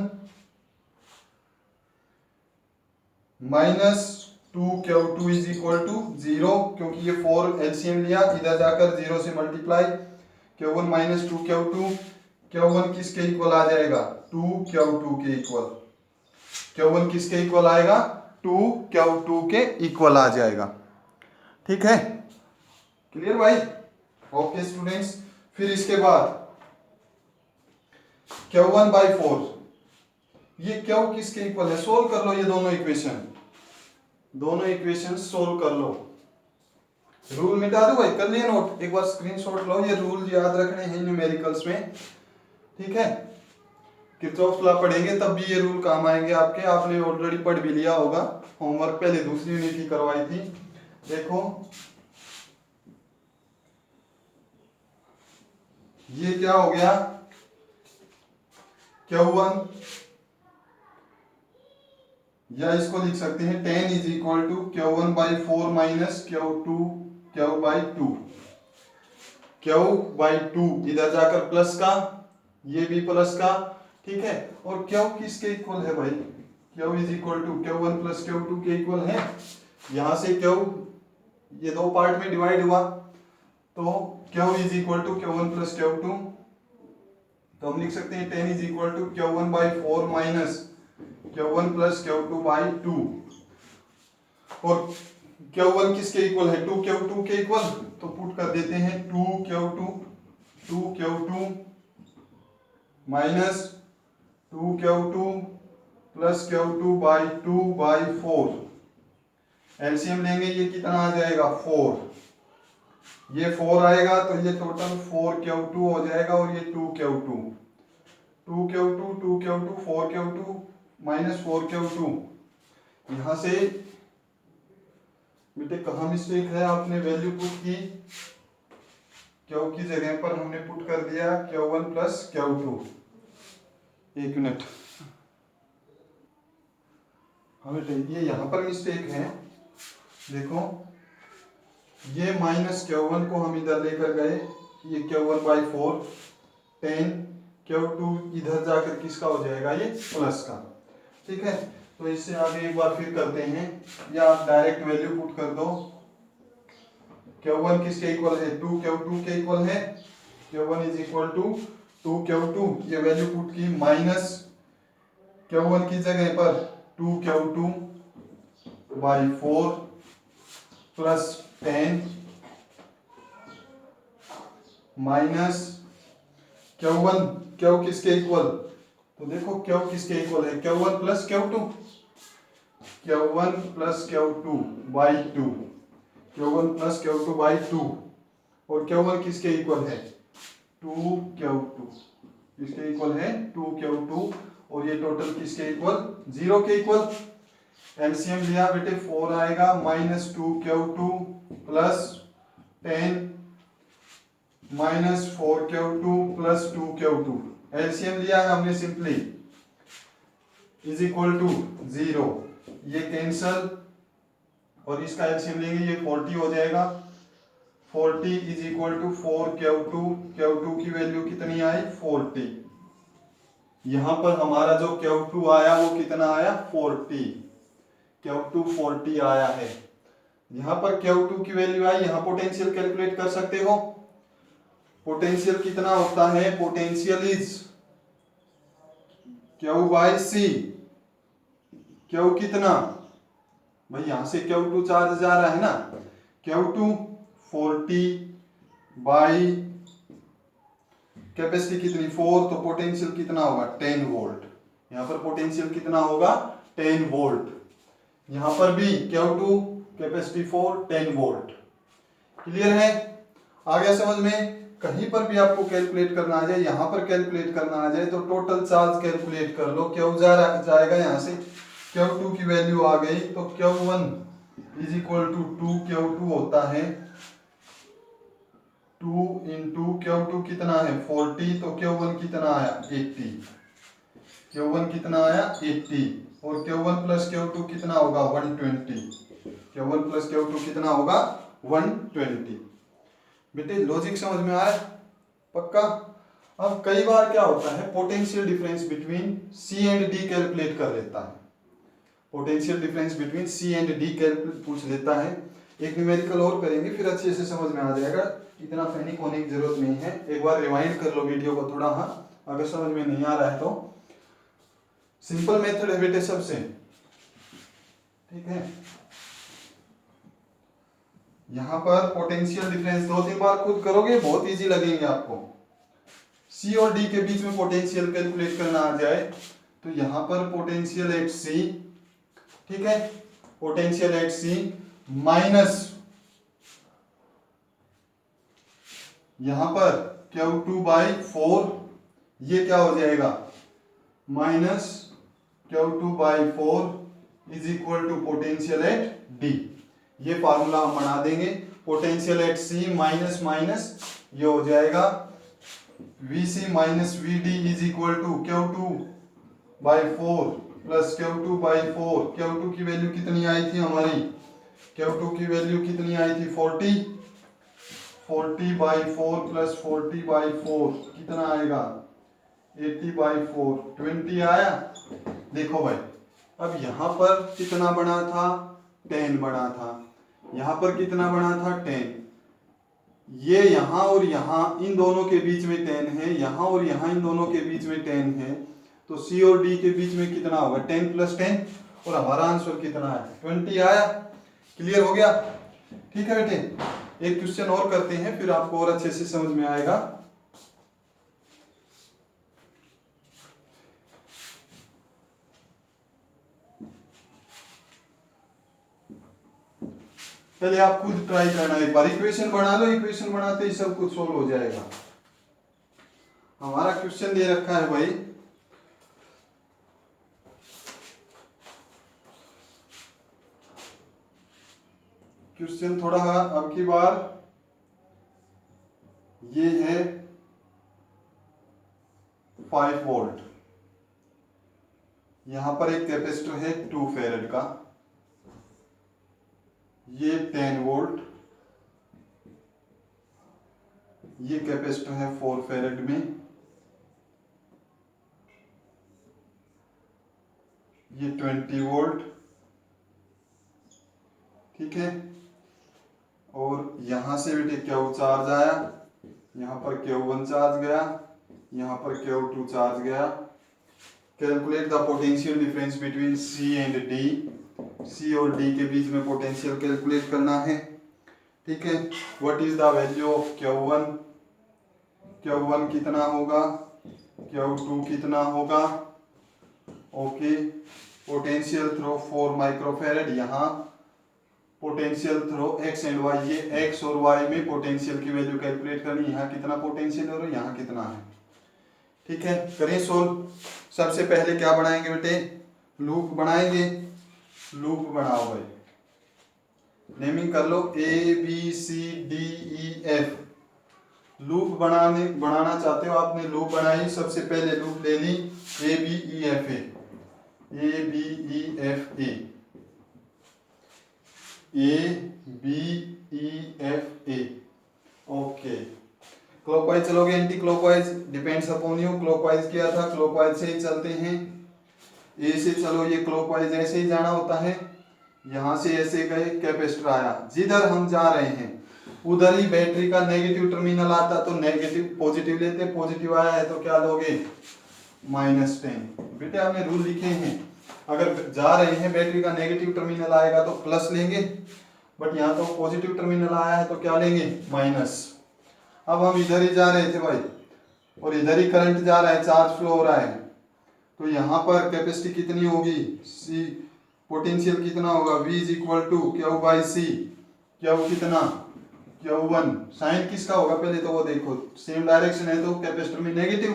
minus 2 Q2 is equal to 0, क्योंकि ये 4 एलसीएम लिया, इधर जाकर 0 से multiply. Q1 minus 2 Q2, Q1 किसके इक्वल आ जाएगा? 2 Q2 के इक्वल। Q1 किसके इक्वल आएगा? 2 Q2 के इक्वल आ जाएगा। ठीक है, क्लियर भाई? ओके स्टूडेंट्स, फिर इसके बाद Q1/4, ये Q किसके इक्वल है? सोल्व कर लो ये दोनों इक्वेशन सोल्व कर लो। रूल मिटा दो भाई, कर लिए नोट? एक बार स्क्रीनशॉट लो, ये रूल याद रखने हैं न्यूमेरिकल्स में, ठीक है? किरचॉफ लॉ पढ़ेंगे तब भी ये रूल काम आएंगे आपके, आपने ऑलरेडी पढ़ भी लिया होगा, होमवर्क पहले दूसरी यूनिट ही करवाई थी। देखो ये क्या हो गया, Q1, या इसको लिख सकते हैं 10 is equal to Q1/4 minus Q2 Q/2, इधर जाकर प्लस का, ये भी प्लस का, ठीक है? और Q किसके इक्वल है भाई? Q is equal to Q1 plus Q2 के इक्वल है। यहां से Q ये दो पार्ट में डिवाइड हुआ, तो Q is equal to Q1 plus Q2, तो हम लिख सकते हैं 10 is equal to Q1/4 minus Q1 plus Q2/2। और Q1 किसके इक्वल है? 2Q2 के इक्वल, तो पुट कर देते हैं 2Q2 minus 2Q2 plus Q2/2/4। LCM लेंगे, ये कितना आ जाएगा? 4, ये 4 आएगा, तो ये टोटल 4Q2 हो जाएगा, और ये 2Q2 4Q2 माइनस 4Q2। यहां से बेटे कहाँ मिस्टेक है, आपने वैल्यू पुट की, Q की जगह पर हमने पुट कर दिया Q1 प्लस Q2। एक मिनट, हाँ बेटे ये यहाँ पर मिस्टेक है। देखो ये माइनस Q1 को हम इधर लेकर गए, ये Q1/4, 10 Q2 इधर जाकर किसका हो जाएगा? ये प्लस का, ठीक है? तो इससे आगे एक बार फिर करते हैं, या आप डायरेक्ट वैल्यू पुट कर दो। Q1 किसके इक्वल है? 2Q2 के इक्वल है। Q1 is equal to 2Q2, ये वैल्यू पुट की, माइनस Q1 की जगह पर 2Q2/4 प्लस 10 माइनस Q किसके इक्वल? तो देखो Q किसके इक्वल है? Q1 plus Q2 Q1 plus Q2/2, Q1 plus Q2/2। और Q1 किसके इक्वल है? 2Q2, किसके इक्वल है? 2Q2। और ये टोटल किसके इक्वल? 0 के इक्वल। एलसीएम लिया बेटे, 4 आएगा, minus 2Q2 plus 10 minus 4Q2 plus 2Q2। LCM लिया है हमने सिंपली, इज इक्वल टू 0, ये कैंसल, और इसका एलसीएम लेंगे, ये 40 हो जाएगा। 40 इज इक्वल टू 4Q2 की वैल्यू कितनी आई? 40। यहां पर हमारा जो Q2 आया वो कितना आया? 40, Q2 40 आया है। यहां पर Q2 की वैल्यू आई, यहां पोटेंशियल कैलकुलेट कर सकते हो। पोटेंशियल कितना होता है? Potential is Q/C। Q कितना भाई? यहां से Q2 चार्ज जा रहा है ना, Q2 40 बाई कैपेसिटी कितनी? 4, तो पोटेंशियल कितना होगा? 10 वोल्ट। यहां पर पोटेंशियल कितना होगा? 10 वोल्ट। यहां पर भी Q2 कैपेसिटी 4, 10 वोल्ट। क्लियर है? आ गया समझ में? कहीं पर भी आपको कैलकुलेट करना आ जाए, यहां पर कैलकुलेट करना आ जाए, तो टोटल चार्ज कैलकुलेट कर लो। Q जाएगा यहां से, Q2 की वैल्यू आ गई, तो Q1 is equal to 2Q2 होता है, 2 इंटू Q2 कितना है? 40, तो Q1 कितना आया? 80। Q1 कितना आया? 80। और Q1 प्लस Q2 कितना होगा? 120। Q1 प्लस Q2 कितना होगा? 120। बेटे लॉजिक समझ में आया? पक्का? अब कई बार क्या होता है, potential difference between C and D calculate कर लेता है। Potential difference between C and D calculate पूछ लेता है। एक न्यूमेरिकल और करेंगे, फिर अच्छे से समझ में आ जाएगा, इतना पैनिक होने की जरूरत नहीं है। एक बार रिवाइंड कर लो वीडियो को थोड़ा, हाँ अगर समझ में नहीं आ रहा है तो। सिंपल मेथड है बेटे सबसे, ठीक है? यहाँ पर पोटेंशियल डिफरेंस 2-3 बार खुद करोगे, बहुत इजी लगेंगे आपको। सी और डी के बीच में पोटेंशियल कैलकुलेट करना आ जाए तो यहाँ पर पोटेंशियल एट सी, ठीक है, पोटेंशियल एट सी माइनस यहां पर Q2/4, ये क्या हो जाएगा minus Q2/4 is equal to potential at D. ये फार्मूला हम बना देंगे। Potential at C minus minus ये हो जाएगा VC minus VD is equal to Q2/4 plus Q2/4। Q2 की वैल्यू कितनी आई थी हमारी, Q2 की वैल्यू कितनी आई थी 40, 40/4 प्लस 40/4 कितना आएगा 80/4, 20 आया। देखो भाई अब यहाँ पर कितना बना था 10 बना था, यहाँ पर कितना बना था 10, ये यहाँ और यहाँ इन दोनों के बीच में 10 है, यहाँ और यहाँ इन दोनों के बीच में 10 है, तो सी और डी के बीच में कितना होगा 10 + 10 और हमारा आंसर कितना है 20 आया। क्लियर हो गया, ठीक है बेटे। एक क्वेश्चन और करते हैं फिर आपको और अच्छे से समझ में आएगा। पहले आप खुद ट्राई करना, एक बार इक्वेशन बना लो, इक्वेशन बनाते ही सब कुछ सोल्व हो जाएगा। हमारा क्वेश्चन दे रखा है भाई क्वेश्चन थोड़ा अब की बार ये है 5 वोल्ट, यहां पर एक कैपेसिटर है 2 फेरेड का, ये 10 वोल्ट, ये कैपेसिटर है 4 फेरेड में, ये 20 वोल्ट, ठीक है। और यहां से बेटे Q चार्ज आया, यहां पर Q1 चार्ज गया, यहां पर Q2 चार्ज गया। Calculate the potential difference between C and D, C और D के बीच में पोटेंशियल कैलकुलेट करना है, ठीक है। What is the value of Q1, Q1 कितना होगा, Q2 कितना होगा, ओके। पोटेंशियल थ्रो 4 माइक्रोफेरेड, यहाँ potential through x and y, ये x और y में पोटेंशियल की वैल्यू कैलकुलेट करनी, यहाँ कितना पोटेंशियल है और यहाँ कितना है, ठीक है। करें सोल्व। सबसे पहले क्या बनाएंगे बेटे, लूप बनाएंगे। लूप बनाओ भाई, नेमिंग कर लो ABCDEF। लूप बनाना चाहते हो आपने, लूप बनाई, सबसे पहले लूप ले ली ABEFA, ओके। क्लॉकवाइज चलोगे anti clockwise, depends upon you. Clockwise किया था, क्लॉकवाइज से ही चलते हैं। ए से चलो, ये क्लॉकवाइज ऐसे ही जाना होता है, यहां से ऐसे गए, कैपेसिटर आया, जिधर हम जा रहे हैं उधर ही बैटरी का नेगेटिव टर्मिनल आता तो नेगेटिव पॉजिटिव लेते, पॉजिटिव आया है तो क्या लोगे -10। बेटे आपने रूल लिखे हैं, अगर जा रहे हैं बैटरी का नेगेटिव टर्मिनल आएगा तो प्लस लेंगे, बट यहाँ तो पॉजिटिव टर्मिनल आया है तो क्या लेंगे माइनस। अब हम इधर ही जा रहे थे भाई और इधर ही करंट जा रहा है, चार्ज फ्लो हो रहा है, तो यहाँ पर कैपेसिटी कितनी होगी C, पोटेंशियल कितना होगा V is equal to Q/C। Q कितना Q1, साइन किसका होगा पहले तो वो देखो, सेम डायरेक्शन है तो कैपेसिटर में नेगेटिव,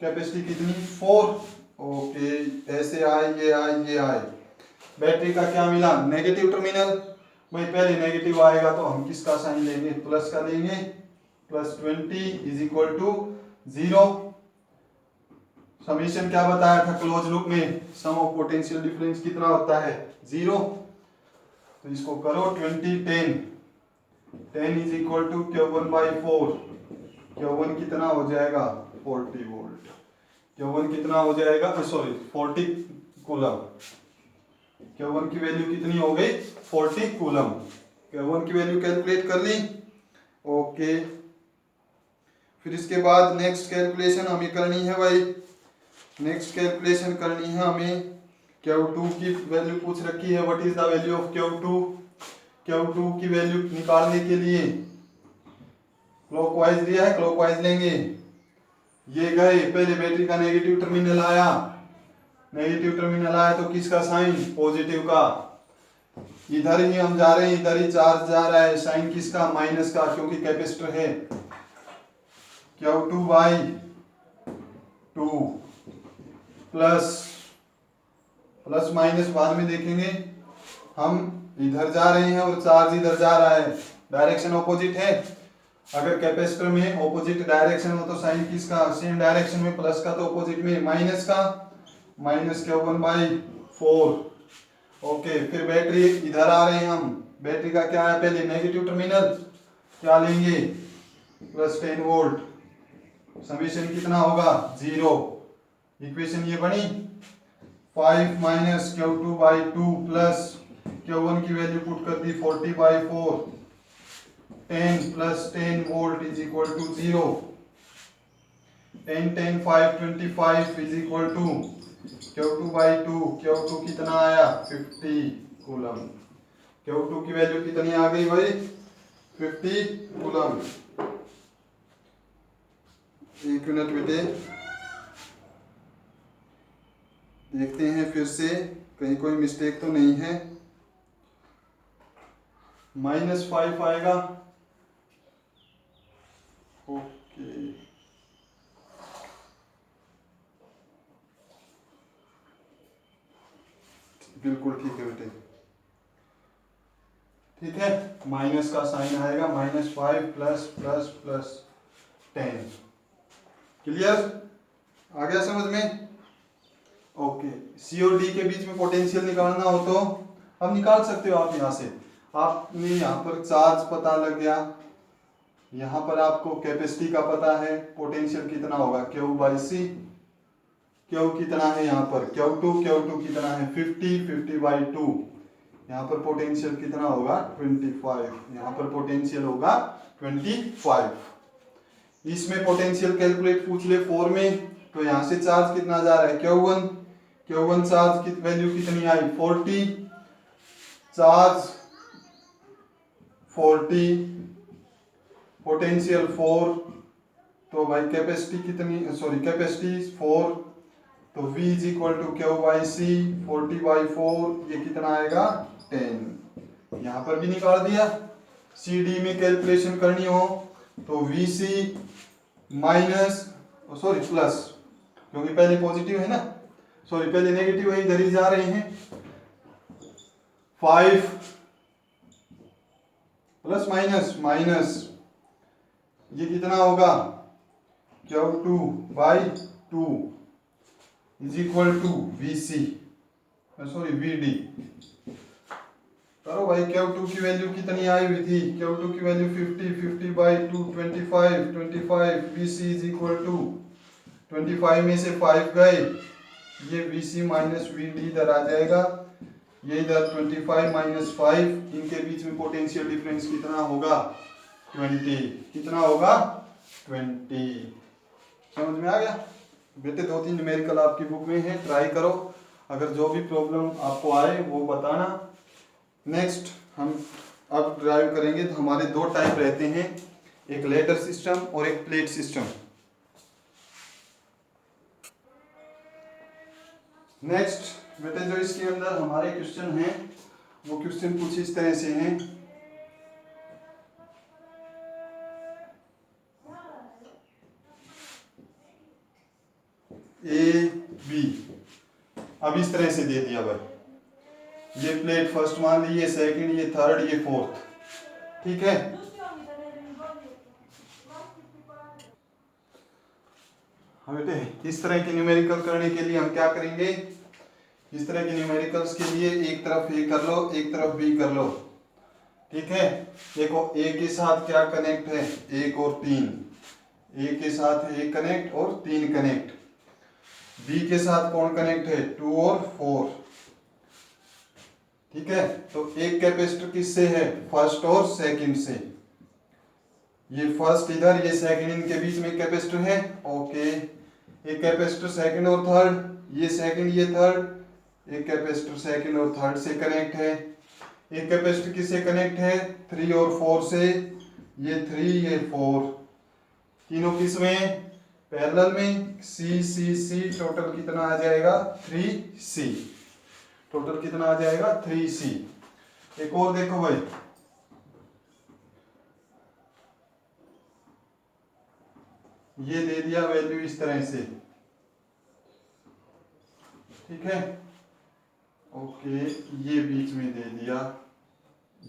कैपेसिटी कितनी 4, ओके। ऐसे आए, ये आए, बैटरी का क्या मिला नेगेटिव टर्मिनल, भाई पहले नेगेटिव आएगा तो हम किसका साइन लेंगे प्लस का लेंगे, +20 इज इक्वल टू 0। समीशन क्या बताया था क्लोज लूप में, सम ऑफ पोटेंशियल डिफरेंस कितना होता है 0, तो इसको करो 20 10 is equal to Q1/4, Q1 कितना हो जाएगा 40 वोल्ट, Q1 कितना हो जाएगा 40 कूलम, Q1 की वैल्यू कितनी हो गई 40 कूलम। Q1 की वैल्यू कैलकुलेट कर ली, ओके। फिर इसके बाद नेक्स्ट कैलकुलेशन हमें करनी है भाई, नेक्स्ट कैलकुलेशन करनी है हमें, Q2 की वैल्यू पूछ रखी है, what is the value of Q2, Q2 की वैल्यू निकालने के लिए क्लॉकवाइज दिया है, क्लॉकवाइज लेंगे। ये गए, पहले बैटरी का नेगेटिव टर्मिनल आया, नेगेटिव टर्मिनल आया तो किसका साइन? पॉजिटिव का। इधर ही हम जा रहे हैं, इधर ही चार्ज जा रहा है, साइन किसका? माइनस का, क्योंकि कैपेसिटर है। Q2 by 2 plus, plus minus बाद में देखेंगे। हम इधर जा रहे हैं और चार्ज इधर जा रहा है, डायरेक्शन ऑपोजिट है। अगर कैपेसिटर में ऑपोजिट डायरेक्शन हो तो साइन किसका? सेम डायरेक्शन में, प्लस का तो ऑपोजिट में माइनस का, माइनस Q1 बाई 4। ओके, फिर बैटरी इधर आ रहे हैं हम, बैटरी का क्या है? पहले नेगेटिव टर्मिनल क्या लेंगे? Plus 10 volt. समीशन कितना होगा? 0। इक्वेशन ये बनी। 5 minus Q2 by 2 plus Q1 की वैल्यू पुट कर दी 40 by 4, 10 plus 10 volt is equal to 0। 10 10 5 25 is equal to Q2 by 2। Q2 कितना आया? 50 कूलम। Q2 की वैल्यू कितनी आ गई भाई? 50 कूलम। एक मिनट बेटे, देखते हैं फिर से कहीं कोई मिस्टेक तो नहीं है। -5 आएगा। ओके, बिल्कुल ठीक है बेटे, ठीक है। माइनस का साइन आएगा, -5 प्लस प्लस प्लस 10। क्लियर? आ गया समझ में? ओके, सी और डी के बीच में पोटेंशियल निकालना हो तो अब निकाल सकते हो आप। यहाँ से आपने यहाँ पर चार्ज पता लग गया, यहाँ पर आपको कैपेसिटी का पता है, पोटेंशियल कितना होगा? Q by C. Q कितना है यहाँ पर? Q2 कितना है? 50 बाई 2। यहाँ पर पोटेंशियल कितना होगा? 25। यहाँ पर पोटेंशियल होगा 25। इसमें पोटेंशियल कैलकुलेट पूछ ले 4 में, तो यहाँ से चार्ज कितना जा रहा है? Q1 चार्ज की वैल्यू कितनी आई? 40। चार्ज 40, पोटेंशियल 4, तो भाई कैपेसिटी कितनी? सॉरी, कैपेसिटी 4, तो V is equal to Q by C. 40 by 4 ये कितना आएगा? 10। यहाँ पर भी निकाल दिया। सी डी में कैलकुलेशन करनी हो तो VC माइनस, सॉरी प्लस, क्योंकि पहले पॉजिटिव है ना, सॉरी पहले नेगेटिव है, इधर ही जा रहे हैं। 5 प्लस माइनस ये कितना होगा? Q2 by 2 is equal to VC, sorry VD। करो भाई, Q2 की वैल्यू कितनी आई हुई थी? Q2 की value 50 by 2 25। VC is equal to 25 में से 5 गए, ये VC माइनस VD इधर आ जाएगा, ये इधर 25 माइनस 5, इनके बीच में पोटेंशियल डिफरेंस कितना होगा? 20। कितना होगा? 20। समझ में आ गया बेटे? 2-3 न्यूमेरिकल आपकी बुक में है, ट्राई करो। अगर जो भी प्रॉब्लम आपको आए वो बताना। नेक्स्ट हम अब ड्राइव करेंगे, तो हमारे 2 टाइप रहते हैं, एक लैडर सिस्टम और एक प्लेट सिस्टम। नेक्स्ट बेटे, जो इसके अंदर हमारे क्वेश्चन हैं वो क्वेश्चन कुछ इस तरह से हैं। A B, अब इस तरह से दे दिया भाई, ये प्लेट फर्स्ट मान ली, ये सेकंड, ये थर्ड, ये फोर्थ, ठीक है। बेटे इस तरह के न्यूमेरिकल करने के लिए हम क्या करेंगे? इस तरह के न्यूमेरिकल्स के लिए एक तरफ ए कर लो, एक तरफ बी कर लो, ठीक है। देखो ए के साथ क्या कनेक्ट है? 1 और 3। ए के साथ 1 कनेक्ट और 3 कनेक्ट। बी के साथ कौन कनेक्ट है? 2 और 4, ठीक है। तो एक कैपेसिटर किससे है? फर्स्ट और सेकंड से। ये फर्स्ट इधर, ये सेकंड, इनके बीच में कैपेसिटर है, ओके। एक कैपेसिटर सेकंड और थर्ड, ये सेकंड ये थर्ड, एक कैपेसिटर सेकंड और थर्ड से कनेक्ट है। एक कैपेसिटर किससे कनेक्ट है, 3 और 4 से, ये 3 ये 4, तीनों किस में, पैरेलल में, सी सी सी, टोटल कितना आ जाएगा 3C, टोटल कितना आ जाएगा 3C। एक और देखो भाई, ये दे दिया वैल्यू इस तरह से, ठीक है, ओके, ये बीच में दे दिया,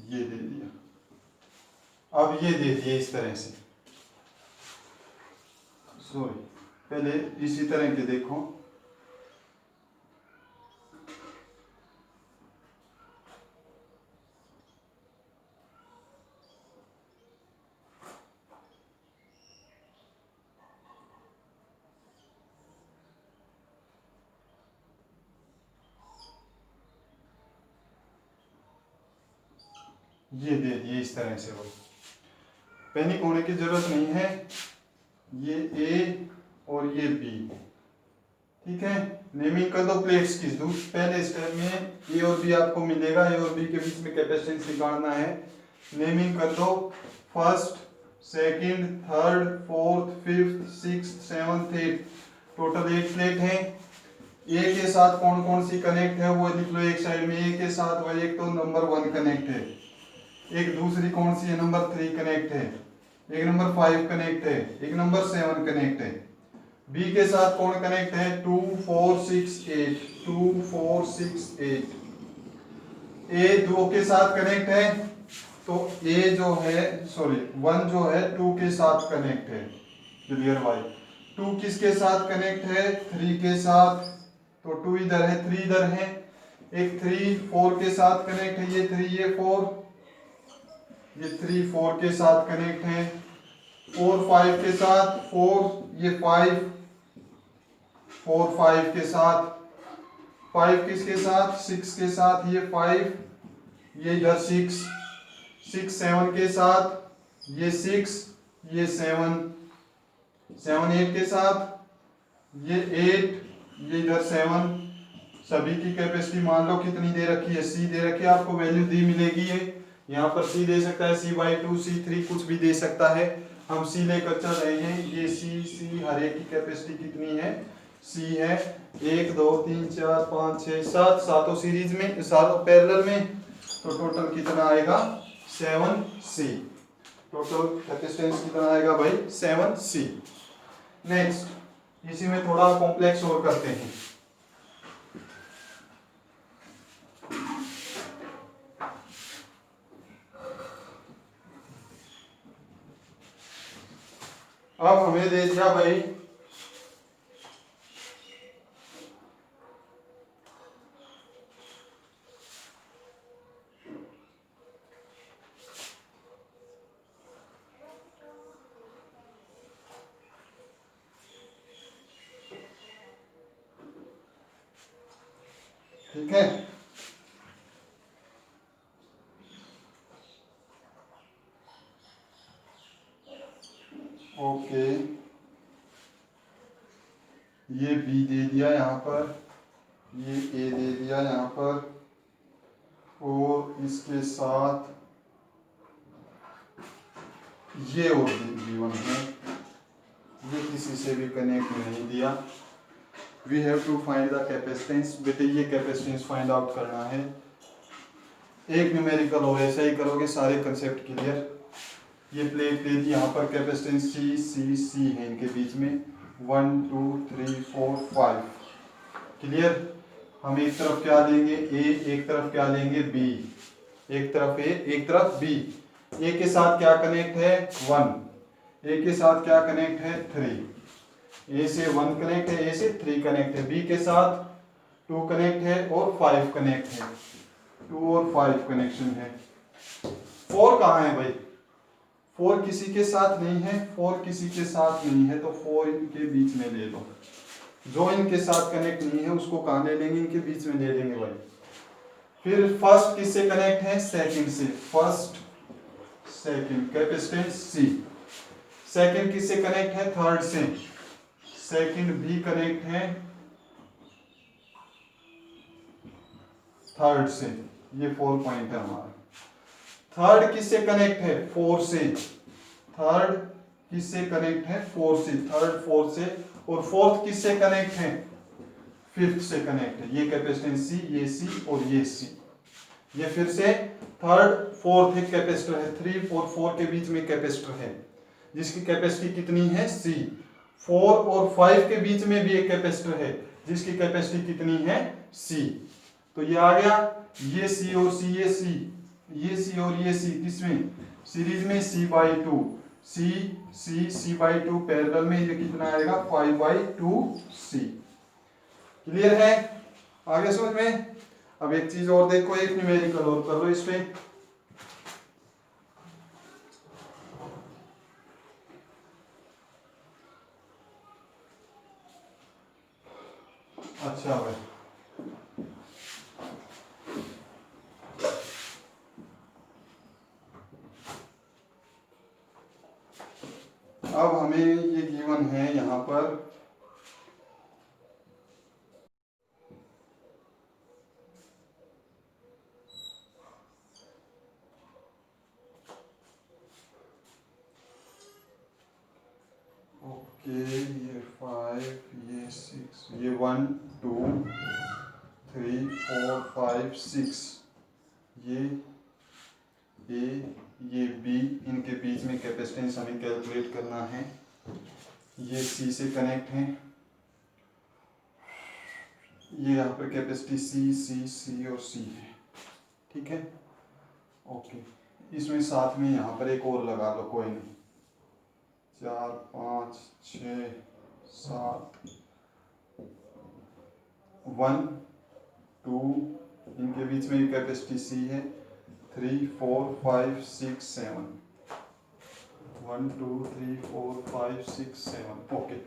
ये दे दिया, अब ये दे दिया इस तरह से, सॉरी पहले इसी तरह के देखो, ये दे दिए इस तरह से, वो पैनिक होने की जरूरत नहीं है, ये ए और ये बी, ठीक है, नेमिंग कर दो प्लेट्स की, पहले स्टेप में ए और बी आपको मिलेगा, ए और बी के बीच में कैपेसिटेंस निकालना है, नेमिंग कर दो, first, second, third, fourth, fifth, sixth, seventh, eight, total 8 plate है। ए के साथ कौन कौन सी कनेक्ट है वो लिख लो एक साइड में, ए के साथ भाई एक तो नंबर 1 कनेक्ट है, एक दूसरी कौन सी है नंबर 3 कनेक्ट है, एक नंबर 5 कनेक्ट है, एक नंबर 7 कनेक्ट है। बी के साथ कौन कनेक्ट है, 2 4 6 8, 2 4 6 8। ए 2 के साथ कनेक्ट है, तो ए जो है सॉरी 1 जो है 2 के साथ कनेक्ट है, क्लियर भाई। 2 किसके साथ कनेक्ट है, 3 के साथ, तो 2 इधर है 3 इधर है, एक 3 4 के साथ कनेक्ट है, ये 3 ये 4, ये 3 4 के साथ कनेक्ट है, 4 5 के साथ, 4 ये 5, 4 5 के साथ, 5 किसके साथ, 6 के साथ, ये 5, ये इधर 6, 6 7 के साथ, ये 6, ये 7, 7 8 के साथ, ये 8, ये इधर 7, सभी की कैपेसिटी मान लो कितनी दे रखी है, सी दे रखी है, आपको वैल्यू दी मिलेगी है, यहाँ पर सी दे सकता है, C/2 C3 कुछ भी दे सकता है, हम सी लेकर चल रहे हैं, ये सी हर एक की कैपेसिटी कितनी है, सी है 1 2 3 4 5 6 7, सातों सीरीज में, सातों पैरेलल में, तो टोटल कितना आएगा 7C, टोटल कैपेसिटेंस कितना आएगा भाई 7C। नेक्स्ट इसी में थोड़ा कॉम्प्लेक्स और करते हैं, अब हमें दे दिया भाई ठीक है, ओके, ये बी दे दिया यहाँ पर, ये ए दे दिया यहाँ पर, और इसके साथ ये और B1 है, ये किसी से भी कनेक्ट नहीं दिया। We have to find the capacitance, बेटे ये कैपेसिटेंस फाइंड आउट करना है, एक न्यूमेरिकल और ऐसा ही करोगे, सारे कंसेप्ट क्लियर। ये प्लेट दे दी, यहाँ पर कैपेसिटेंस C है इनके बीच में, 1 2 3 4 5, क्लियर। हम एक तरफ क्या लेंगे A, एक तरफ क्या लेंगे B, एक तरफ A एक तरफ B। A के साथ क्या कनेक्ट है 1, A के साथ क्या कनेक्ट है 3, A से 1 कनेक्ट है, A से 3 कनेक्ट है, B के साथ 2 कनेक्ट है और 5 कनेक्ट है, 2 और 5 कनेक्शन है। 4 कहाँ है भाई, 4 किसी के साथ नहीं है, 4 किसी के साथ नहीं है, तो 4 इनके बीच में ले लो, जो इनके साथ कनेक्ट नहीं है उसको कहाँ ले लेंगे, इनके बीच में ले लेंगे भाई। फिर फर्स्ट किससे कनेक्ट है, सेकंड से, first second capacitance C। Second किससे कनेक्ट है, थर्ड से, सेकंड भी कनेक्ट है थर्ड से, ये 4 पॉइंट है हमारा। थर्ड किससे कनेक्ट है? 4 से। थर्ड किससे कनेक्ट है? 4 से। थर्ड 4 से। और फोर्थ किससे कनेक्ट है? फिफ्थ से कनेक्ट है। ये कैपेसिटेंस सी, ये सी और ये सी। ये फिर से थर्ड फोर्थ एक कैपेसिटर है, 3 और 4 के बीच में कैपेसिटर है जिसकी कैपेसिटी कितनी है? सी। 4 और 5 के बीच में भी एक कैपेसिटर है जिसकी कैपेसिटी कितनी है? सी। तो ये आ गया, ये सी और सी, ये सी, ये सी और ये सी किसमें? सीरीज में C/2। सी सी C/2 पैरेलल में ये कितना आएगा? 5/2C। क्लियर है? आगे समझ में? अब एक चीज और देखो, एक न्यूमेरिकल और कर लो इस पे। अच्छा भाई, अब हमें ये गिवन है यहाँ पर ओके, ये 5, ये 6, ये 1 2 3 4 5 6, ये ए, ये बी, इनके बीच में कैपेसिटेंस हमें कैलकुलेट करना है। ये सी से कनेक्ट है, ये यहाँ पर कैपेसिटी सी सी सी और सी है। ठीक है, ओके। इसमें साथ में यहाँ पर एक और लगा लो, कोई नहीं। 4 5 6 7, 1 2, इनके बीच में एक कैपेसिटी सी है। 3 4 5 6 7, 1 2 3 4 5 6 7। ओके,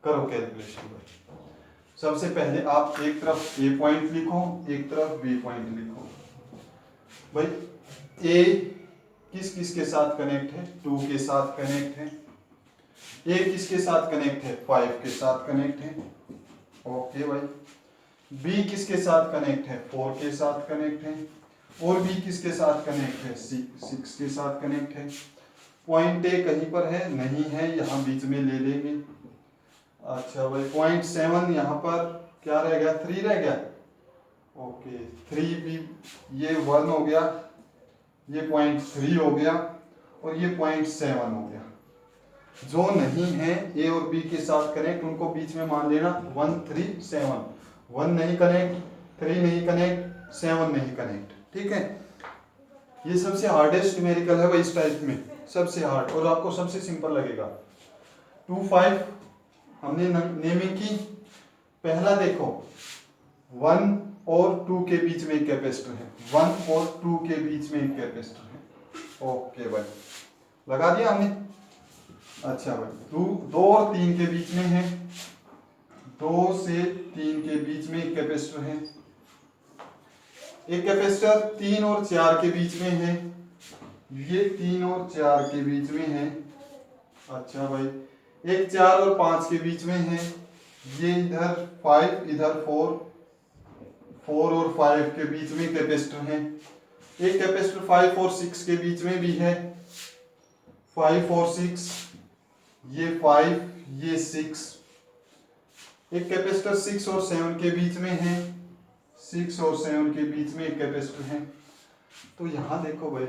करो कैलकुलेशन भाई। सबसे पहले आप एक तरफ ए पॉइंट लिखो, एक तरफ बी पॉइंट लिखो। भाई ए किस किस के साथ कनेक्ट है? 2 के साथ कनेक्ट है। ए किसके साथ कनेक्ट है? 5 के साथ कनेक्ट है। ओके भाई। बी किसके साथ कनेक्ट है? 4 के साथ कनेक्ट है। और बी किसके साथ कनेक्ट है? 6 के साथ कनेक्ट है। पॉइंट ए कहीं पर है? नहीं है, यहाँ बीच में ले लेंगे। अच्छा भाई, पॉइंट 7 यहाँ पर क्या रह गया? 3 रह गया। ओके, 3 भी, ये 1 हो गया, ये पॉइंट 3 हो गया और ये पॉइंट 7 हो गया। जो नहीं है ए और बी के साथ कनेक्ट, उनको बीच में मान लेना 1 3 7। 1 नहीं कनेक्ट, 3 नहीं कनेक्ट, 7 नहीं कनेक्ट। ठीक है, ये सबसे हार्डेस्ट न्यूमेरिकल है भाई इस टाइप में, सबसे हार्ड, और आपको सबसे सिंपल लगेगा। 2 5 हमने नेमिंग की। पहला देखो, 1 और 2 के बीच में एक कैपेसिटर है। 1 और 2 के बीच में एक कैपेसिटर है। ओके भाई, लगा दिया हमने। अच्छा भाई, 2 और 3 के बीच में है। 2 से 3 के बीच में एक कैपेसिटर है। एक कैपेसिटर 3 और 4 के बीच में है। ये 3 और 4 के बीच में है। अच्छा भाई, एक 4 और 5 के बीच में है। ये इधर 5, इधर 4, 4 और 5 के बीच में कैपेसिटर है। एक कैपेसिटर 5 और 6 के बीच में भी है। 5 और 6, ये 5, ये 6। एक कैपेसिटर 6 और 7 के बीच में है। 6 और 7 के बीच में एक कैपेसिटर है। तो यहाँ देखो भाई,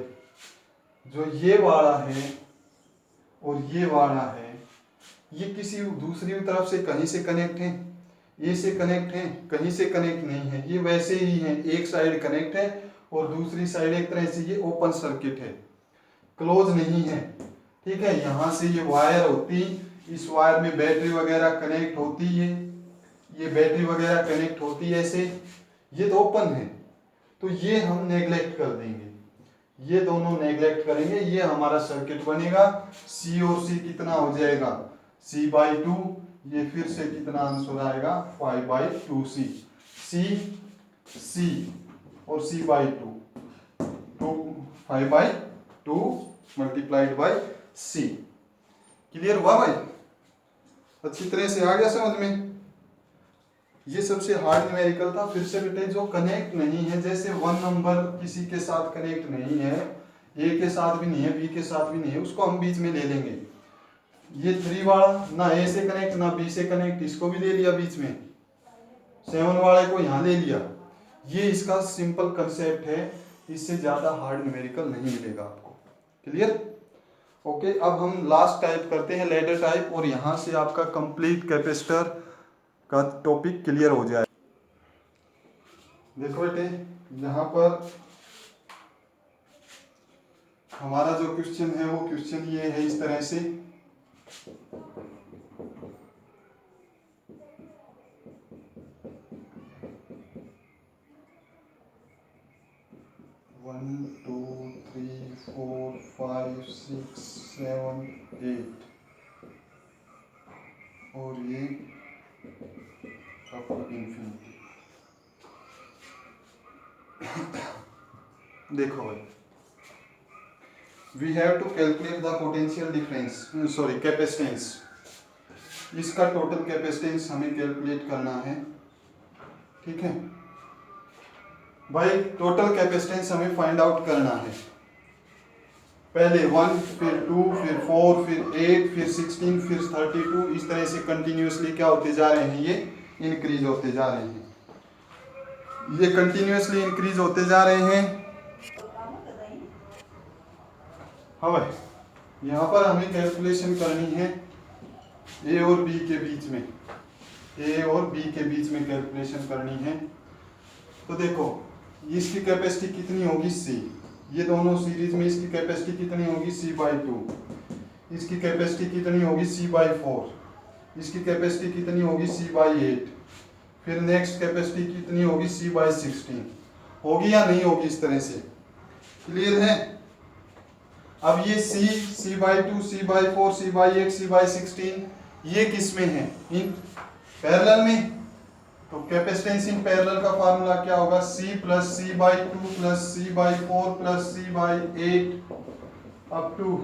जो ये वाला है और ये वाला है, ये किसी दूसरी तरफ से कहीं से कनेक्ट है? ए से कनेक्ट है? कहीं से कनेक्ट नहीं है, ये वैसे ही है। एक साइड कनेक्ट है और दूसरी साइड एक तरह से ये ओपन सर्किट है, क्लोज नहीं है। ठीक है, यहाँ से ये वायर होती, इस वायर में बैटरी वगैरह कनेक्ट होती है, ये बैटरी वगैरह कनेक्ट होती है ऐसे, ये तो ओपन है। तो ये हम नेग्लेक्ट कर देंगे, ये दोनों नेग्लेक्ट करेंगे, ये हमारा सर्किट बनेगा। सी और सी कितना हो जाएगा? C/2। ये फिर से कितना आंसर आएगा? 5/2C। सी और C/2, 5/2 multiplied by C। Clear हुआ भाई? अच्छी तरह से आ गया समझ में? ये सबसे हार्ड न्यूमेरिकल था। फिर से बेटे जो कनेक्ट नहीं है, जैसे 1 नंबर किसी के साथ कनेक्ट नहीं है, ए के साथ भी नहीं है, बी के साथ भी नहीं है, उसको हम बीच में ले लेंगे। ये 3 वाला ना ए से कनेक्ट ना बी से कनेक्ट, इसको भी ले लिया बीच में, 7 वाले को यहाँ ले लिया। ये इसका सिंपल कंसेप्ट है, इससे ज्यादा हार्ड न्यूमेरिकल नहीं मिलेगा आपको। क्लियर? ओके, अब हम लास्ट टाइप करते हैं, लैडर टाइप, और यहाँ से आपका कंप्लीट कैपेसिटर का टॉपिक क्लियर हो जाए। देखो बेटे, यहाँ पर हमारा जो क्वेश्चन है वो क्वेश्चन ये है इस तरह से, one two three four five six seven eight, और ये इंफिनिटी। देखो भाई, we have to calculate the potential difference, sorry capacitance. इसका टोटल कैपेसिटेंस हमें कैलकुलेट करना है। ठीक है भाई, टोटल कैपेसिटेंस हमें फाइंड आउट करना है। पहले 1, फिर 2, फिर 4, फिर 8, फिर 16, फिर 32, इस तरह से कंटिन्यूसली क्या होते जा रहे हैं, ये इंक्रीज होते जा रहे हैं। ये कंटिन्यूसली इंक्रीज होते जा रहे हैं। हाँ भाई, यहाँ पर हमें कैलकुलेशन करनी है ए और बी के बीच में, ए और बी के बीच में कैलकुलेशन करनी है। तो देखो, इसकी कैपेसिटी कितनी होगी, सी। ये दोनों सीरीज में इसकी कैपेसिटी कितनी होगी, C/2। इसकी कैपेसिटी कितनी होगी, C/4। इसकी कैपेसिटी कितनी होगी, C/8। फिर नेक्स्ट कैपेसिटी कितनी होगी, C/16। होगी या नहीं होगी, इस तरह से। क्लियर है? अब ये C, C/2, C/4, C/8, C/16 ये किस में है, इन पैरेलल में। तो कैपेसिटेंस इन पैरेलल का फार्मूला क्या होगा, C plus C/2 plus C/4 plus C/8 up two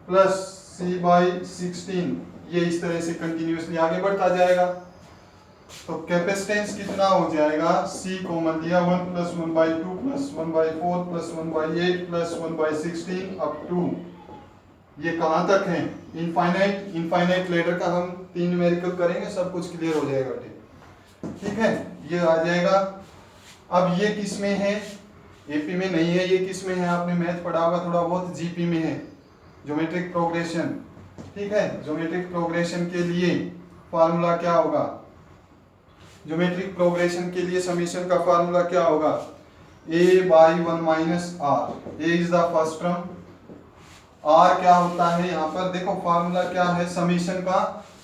plus C/16। ये इस तरह से कंटिन्यूसली आगे बढ़ता जाएगा। तो कैपेसिटेंस कितना हो जाएगा, C कॉमन लिया, 1 plus 1/2 plus 1/4 plus 1/8 plus 1/16 up to, ये कहाँ तक है, इनफाइनाइट। इनफाइनाइट लेटर का हम 3 न्यूमेरिकल करेंगे, सब कुछ क्लियर हो जाएगा। ठीक है, ये आ जाएगा। अब ये किस में है, एपी में नहीं है, ये किस में है, आपने मैथ पढ़ा होगा थोड़ा बहुत, जीपी में है, ज्योमेट्रिक प्रोग्रेशन। ठीक है, ज्योमेट्रिक प्रोग्रेशन के लिए फार्मूला क्या होगा, ज्योमेट्रिक प्रोग्रेशन के लिए समीशन का फार्मूला क्या होगा, a/1 minus r। a is the first term, r क्या होता है, यहाँ पर देखो फार्मूला क्या है समीशन का,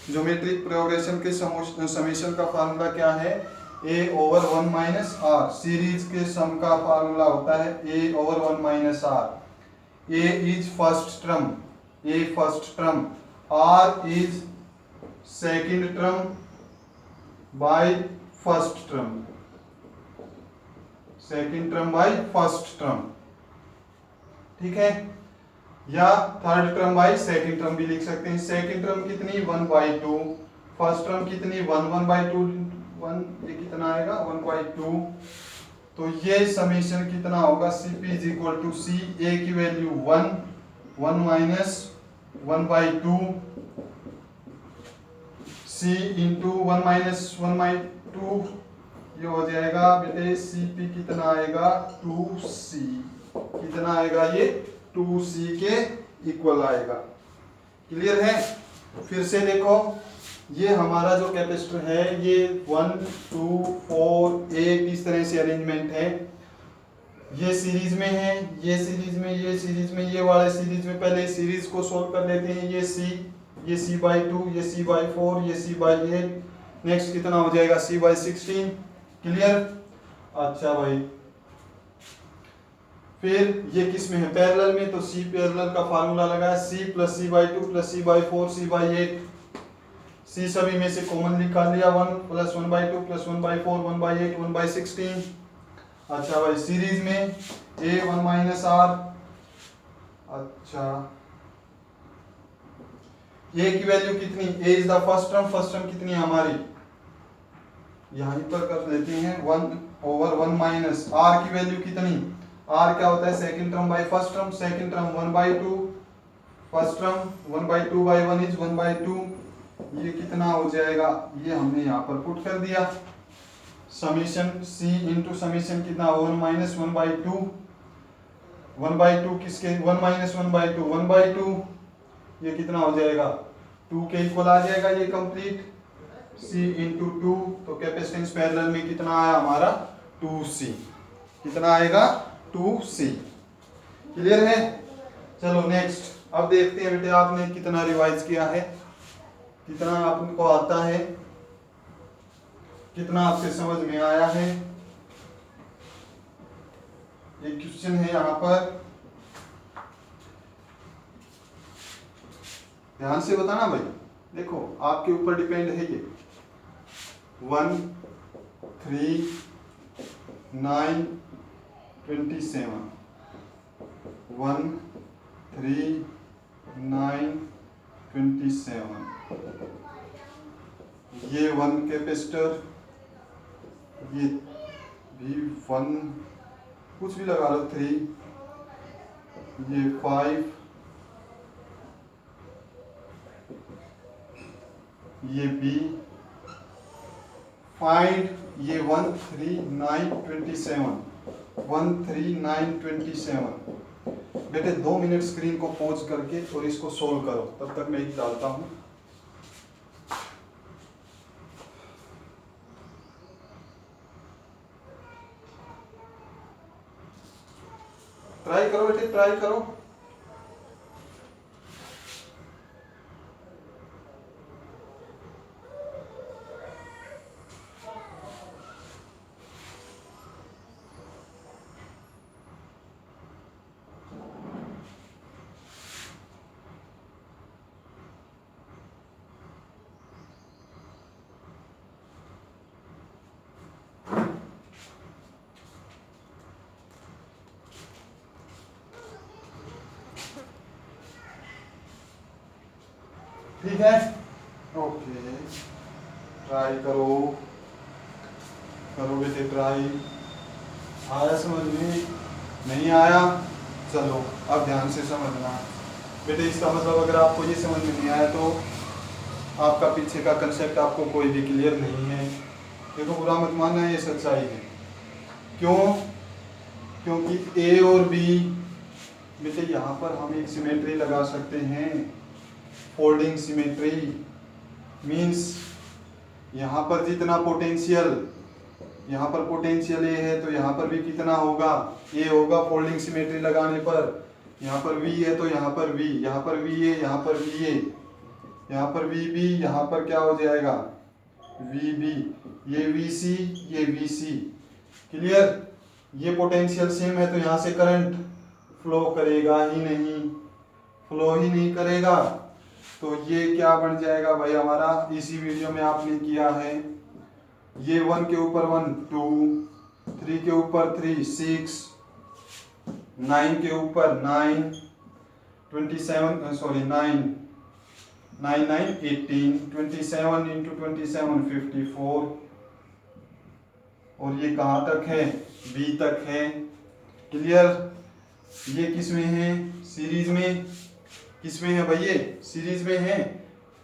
ज्योमेट्रिक प्रोग्रेशन के समीशन का फार्मूला क्या है, a/1 माइनस r। सीरीज के सम का फार्मूला होता है a/1 minus r। a is first term, a first term, r is second term by first term, second term by first term. ठीक है, या third term by second term भी लिख सकते हैं। सेकंड टर्म कितनी, 1/2, फर्स्ट टर्म कितनी, 1/2, 1, ये कितना आएगा, 1/2। तो ये समीशन कितना होगा, Cp is equal to C, a की value 1, 1 minus 1/2, C into 1 minus 1/2, ये हो जाएगा बेटे Cp कितना आएगा, 2C। कितना आएगा ये, 2C के इक्वल आएगा। क्लियर है? फिर से देखो, ये हमारा जो कैपेसिटर है ये 1, 2, 4, 8 इस तरह से अरेंजमेंट है। ये सीरीज में है, ये सीरीज में, ये सीरीज में, ये वाले सीरीज में। पहले सीरीज को सोल्व कर लेते हैं। ये C, ये C/2, ये C/4, ये C/8। नेक्स्ट कितना हो जाएगा, C/16। क्लियर? अच्छा भाई, फिर ये किस में है, पैरेलल में। तो C पैरेलल का फार्मूला लगाया, C plus C/2 plus C/4 C/8। C सभी में से कॉमन निकाल लिया, 1 प्लस 1/2 प्लस 1/4 1/8 1/16। अच्छा भाई, सीरीज में a1 माइनस r। अच्छा, a की वैल्यू कितनी, a is the first term, first term कितनी है हमारी, यहीं पर कर लेते हैं 1/1 माइनस आर की वैल्यू कितनी, आर क्या होता है second term by first term, second term 1/2, first term 1/2/1 is 1/2, ये कितना हो जाएगा, ये हमने यहाँ पर पुट कर दिया। समीशन सी इंटू समीशन कितना 1 माइनस 1/2, 1/2 किसके 1 माइनस 1/2 1/2, ये कितना हो जाएगा 2 के इक्वल आ जाएगा ये कंप्लीट। C इंटू 2, तो कैपेसिटेंस पैरेलल में कितना आया हमारा 2C, कितना आएगा 2C। क्लियर है। चलो नेक्स्ट, अब देखते हैं बेटे आपने कितना रिवाइज किया है, कितना आपको आता है, कितना आपके समझ में आया है। एक क्वेश्चन है यहाँ पर, ध्यान से बताना भाई, देखो आपके ऊपर डिपेंड है ये 1 3 9 27 1 3 9 27, ये 1 कैपेसिटर, ये भी 1 कुछ भी लगा लो 3, ये 5, ये B, फाइंड ये 1 3 9 27 1 3 9 27। बेटे 2 मिनट स्क्रीन को पॉज करके और इसको सोल्व करो, तब तक मैं एक डालता हूं। ट्राई करो बेटे, ट्राई करो। ठीक है, ओके, ट्राई करो, करो बेटे ट्राई। आया समझ में, नहीं आया, चलो अब ध्यान से समझना बेटे। इसका मतलब अगर आपको ये समझ में नहीं आया तो आपका पीछे का कंसेप्ट आपको कोई भी क्लियर नहीं है। देखो बुरा मत मानना, ये सच्चाई है। क्यों? क्योंकि ए और बी बेटे यहाँ पर हम एक सिमेट्री लगा सकते हैं, फोल्डिंग सिमेट्री। मींस यहाँ पर जितना पोटेंशियल, यहाँ पर पोटेंशियल ए है तो यहाँ पर भी कितना होगा, ए होगा फोल्डिंग सिमेट्री लगाने पर। यहाँ पर वी है तो यहाँ पर वी, यहाँ पर वी है, यहाँ पर वी है, यहाँ पर वी बी, यहाँ पर क्या हो जाएगा वी बी, ये वी सी, ये वी सी। क्लियर। ये पोटेंशियल सेम है तो यहाँ से करंट फ्लो करेगा ही नहीं, फ्लो ही नहीं करेगा। तो ये क्या बन जाएगा भाई हमारा, इसी वीडियो में आपने किया है, ये 1 के ऊपर 1 2, 3 के ऊपर 3 6, 9 के ऊपर 9, 27 सॉरी 9 9 9 18, 27 इंटू 27 54, और ये कहाँ तक है, बी तक है। क्लियर। ये किस में है, सीरीज में। किस में है भाई, ये सीरीज में है।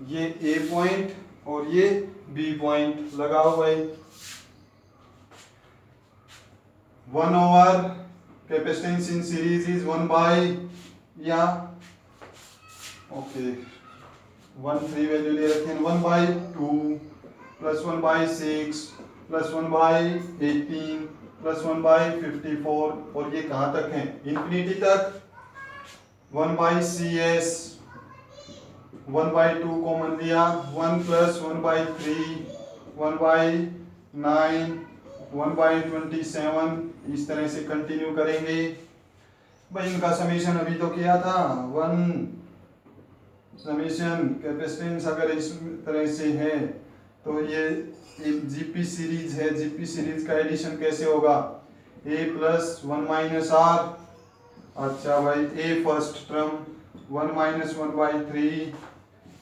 ये ए पॉइंट और ये बी पॉइंट लगाओ भाई। 1 over capacitance in series is 1 by, या ओके 1 3 वैल्यू ले रखे हैं, 1/2 प्लस 1/6 प्लस 1/18 प्लस 1/54, और ये कहाँ तक है, इंफिनिटी तक। 1/CS 1/2 कॉमन लिया, 1 प्लस 1/3 1/9 1/27, इस तरह से कंटिन्यू करेंगे भाई। इनका समीशन अभी तो किया था, 1 समीशन कैपेसिटेंस अगर इस तरह से है तो ये जीपी सीरीज है, जीपी सीरीज का एडिशन कैसे होगा, a प्लस 1 माइनस आर। अच्छा भाई, a फर्स्ट टर्म 1 माइनस 1/3,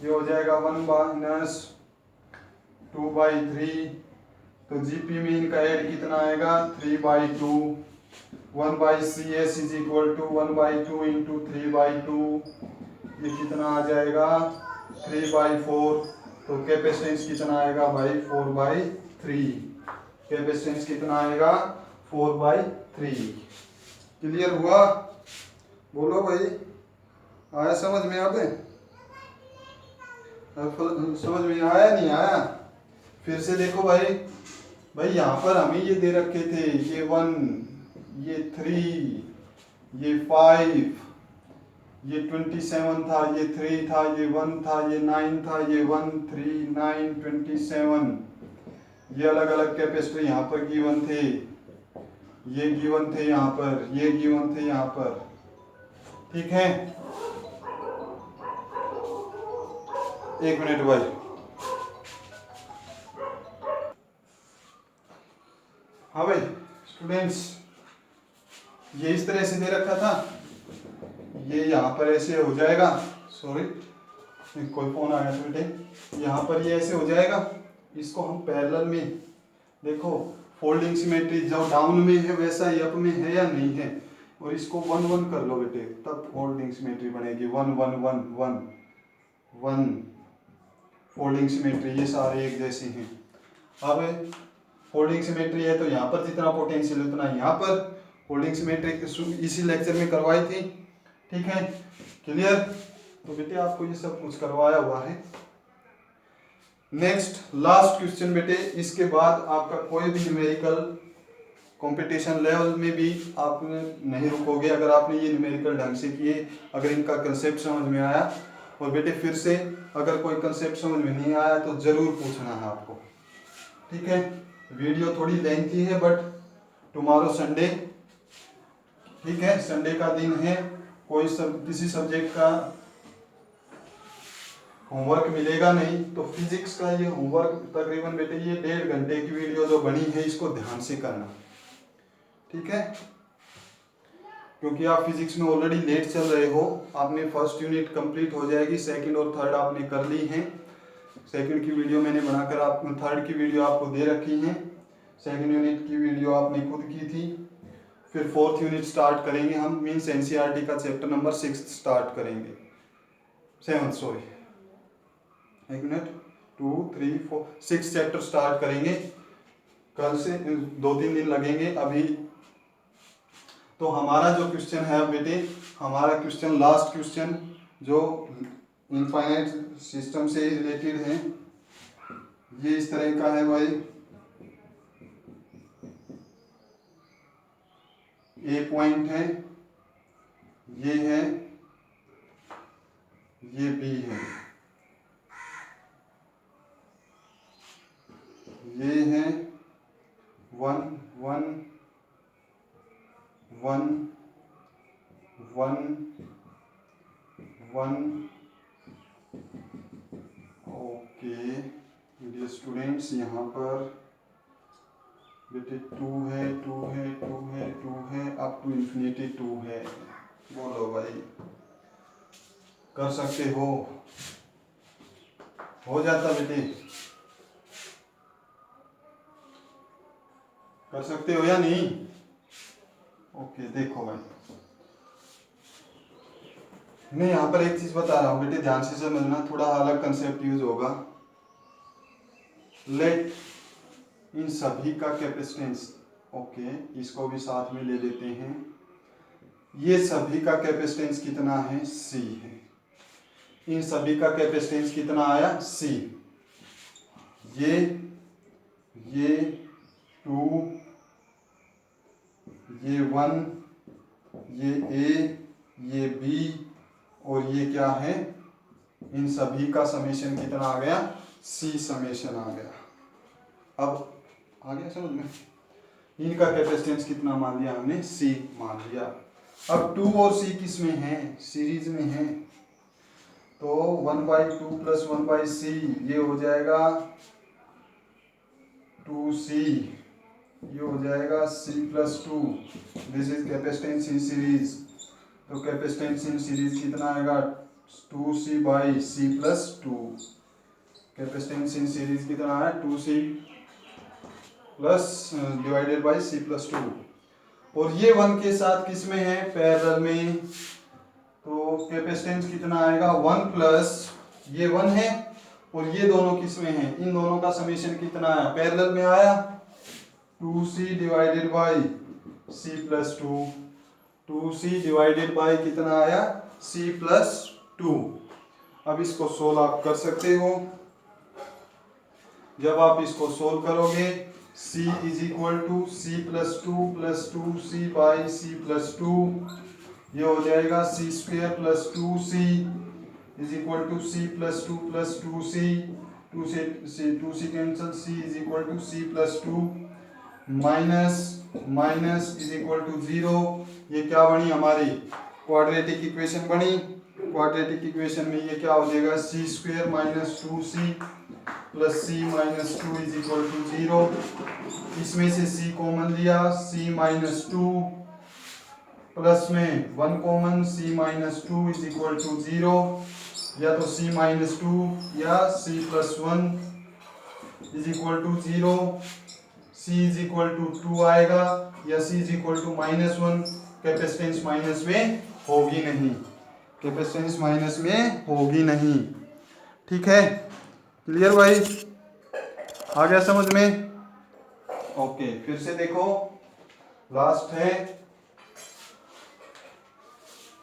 ये हो जाएगा 1 माइनस 2/3, तो जीपी में इनका ऐड कितना आएगा 3/2। 1/CS is equal to 1/2 into 3/2, ये कितना आ जाएगा 3/4। तो कैपेसिटेंस कितना आएगा भाई 4/3। कैपेसिटेंस कितना आएगा 4/3। क्लियर हुआ? बोलो भाई, आया समझ में? आप समझ में आया नहीं आया? फिर से देखो भाई, यहाँ पर हमें ये दे रखे थे, ये 1, ये 3, ये 5, ये 27 था, ये 3 था, ये 1 था, ये 9 था, ये 1, 3, 9, 27। ये अलग अलग कैपेसिटर यहाँ पर गिवन थे, ये गिवन थे यहाँ पर, ये गिवन थे यहाँ पर। ठीक है, एक मिनट भाई। हाँ भाई स्टूडेंट्स, ये इस तरह से दे रखा था, ये यहाँ पर ऐसे हो जाएगा। सॉरी, कोई फोन आ गया था बेटे। यहाँ पर ये ऐसे हो जाएगा, इसको हम पैरेलल में देखो, फोल्डिंग सिमेट्री जो डाउन में है वैसा ही अप में है या नहीं है, और इसको 1 1 कर लो बेटे, तब फोल्डिंग सिमेट्री बनेगी। 1 1 1 1 1 फोल्डिंग सिमेट्री, ये सारे एक जैसे हैं। अब फोल्डिंग सिमेट्री है तो यहाँ पर जितना पोटेंशियल उतना यहाँ पर। फोल्डिंग सिमेट्री इसी लेक्चर में करवाई थी। ठीक है, क्लियर? तो बेटे आपको ये सब कुछ करवाया हुआ है। नेक्स्ट लास्ट क्वेश्चन बेटे, इसके बाद आपका कोई भी न्यूमेरिकल कंपटीशन लेवल में भी आप नहीं रुकोगे अगर आपने ये न्यूमेरिकल ढंग से किए, अगर इनका कंसेप्ट समझ में आया। और बेटे फिर से अगर कोई कंसेप्ट समझ में नहीं आया तो जरूर पूछना है आपको। ठीक है, वीडियो थोड़ी लेंथी है बट टुमारो संडे, ठीक है, संडे का दिन है, कोई किसी सब्जेक्ट का होमवर्क मिलेगा नहीं, तो फिजिक्स का ये होमवर्क तकरीबन बेटे ये 1.5 घंटे की वीडियो जो बनी है इसको ध्यान से करना। ठीक है, क्योंकि आप फिजिक्स में ऑलरेडी लेट चल रहे हो, आपने फर्स्ट यूनिट कंप्लीट हो जाएगी, सेकंड और थर्ड आपने कर ली है। सेकंड की वीडियो मैंने बनाकर आप, थर्ड की वीडियो आपको दे रखी है, सेकंड यूनिट की वीडियो आपने खुद की थी। फिर फोर्थ यूनिट स्टार्ट करेंगे हम, मीन्स एनसीईआरटी का चैप्टर नंबर 6 स्टार्ट करेंगे, 7 सॉरी, एक मिनट, 2 3 4 6 चैप्टर स्टार्ट करेंगे। कल से 2-3 दिन लगेंगे अभी। तो हमारा जो क्वेश्चन है बेटे, हमारा क्वेश्चन लास्ट क्वेश्चन जो इनफाइनाइट सिस्टम से रिलेटेड है, ये इस तरह का है भाई। ए पॉइंट है, ये है, ये बी है, ये है 1 1 1 1 1। ओके डियर स्टूडेंट्स, यहाँ पर बेटे 2 है, 2 है, 2 है, 2 है, अप टू इन्फिनिटी 2 है। बोलो भाई, कर सकते हो जाता बेटे, कर सकते हो या नहीं? ओके देखो भाई, मैं यहाँ पर एक चीज बता रहा हूँ बेटे, ध्यान से समझना, थोड़ा अलग कंसेप्ट यूज होगा। लेट इन सभी का कैपेसिटेंस, ओके इसको भी साथ में ले लेते हैं, ये सभी का कैपेसिटेंस कितना है? C है। इन सभी का कैपेसिटेंस कितना आया? C। ये 2, ये 1, ये A, ये B और ये क्या है? इन सभी का समेशन कितना आ गया? C समेशन आ गया। अब आ गया समझ में? इनका कैपेसिटेंस कितना मान लिया हमने? C मान लिया। अब 2 और C किस में है? सीरीज में है, तो 1/2 प्लस 1/C ये हो जाएगा 2C, ये हो जाएगा C plus 2। This is capacitance in series. तो कैपेसिटेंस इन सीरीज कितना आएगा? 2C by C plus 2। Capacitance in series कितना है? 2C plus divided by C plus 2। और ये 1 के साथ किस में है, पैरेलल में, तो कैपेसिटेंस कितना आएगा 1 प्लस ये 1 है और ये दोनों किस में है, इन दोनों का समेशन कितना आया, पैरेलल में आया 2c divided by c plus 2। 2c divided by कितना आया c प्लस 2। अब इसको सोल्व आप कर सकते हो। जब आप इसको सोल्व करोगे c is equal to C plus 2 by C plus 2, ये हो जाएगा C square plus 2c is equal to C plus 2c, 2 से cancel, c is equal to C plus 2 minus is equal to 0। ये क्या बनी हमारी quadratic equation बनी। Quadratic equation में ये क्या हो जाएगा, C square minus 2c plus C minus 2 is equal to 0। इसमें से c कॉमन लिया, c माइनस 2 प्लस में 1 common, c minus 2 is equal to 0, या तो c माइनस 2 या c plus 1 is equal to 0। c is equal to 2 आएगा या c is equal to minus 1। Capacitance minus में होगी नहीं, कैपेसिटेंस माइनस में होगी नहीं। ठीक है, क्लियर भाई, आ गया समझ में? ओके, फिर से देखो, लास्ट है,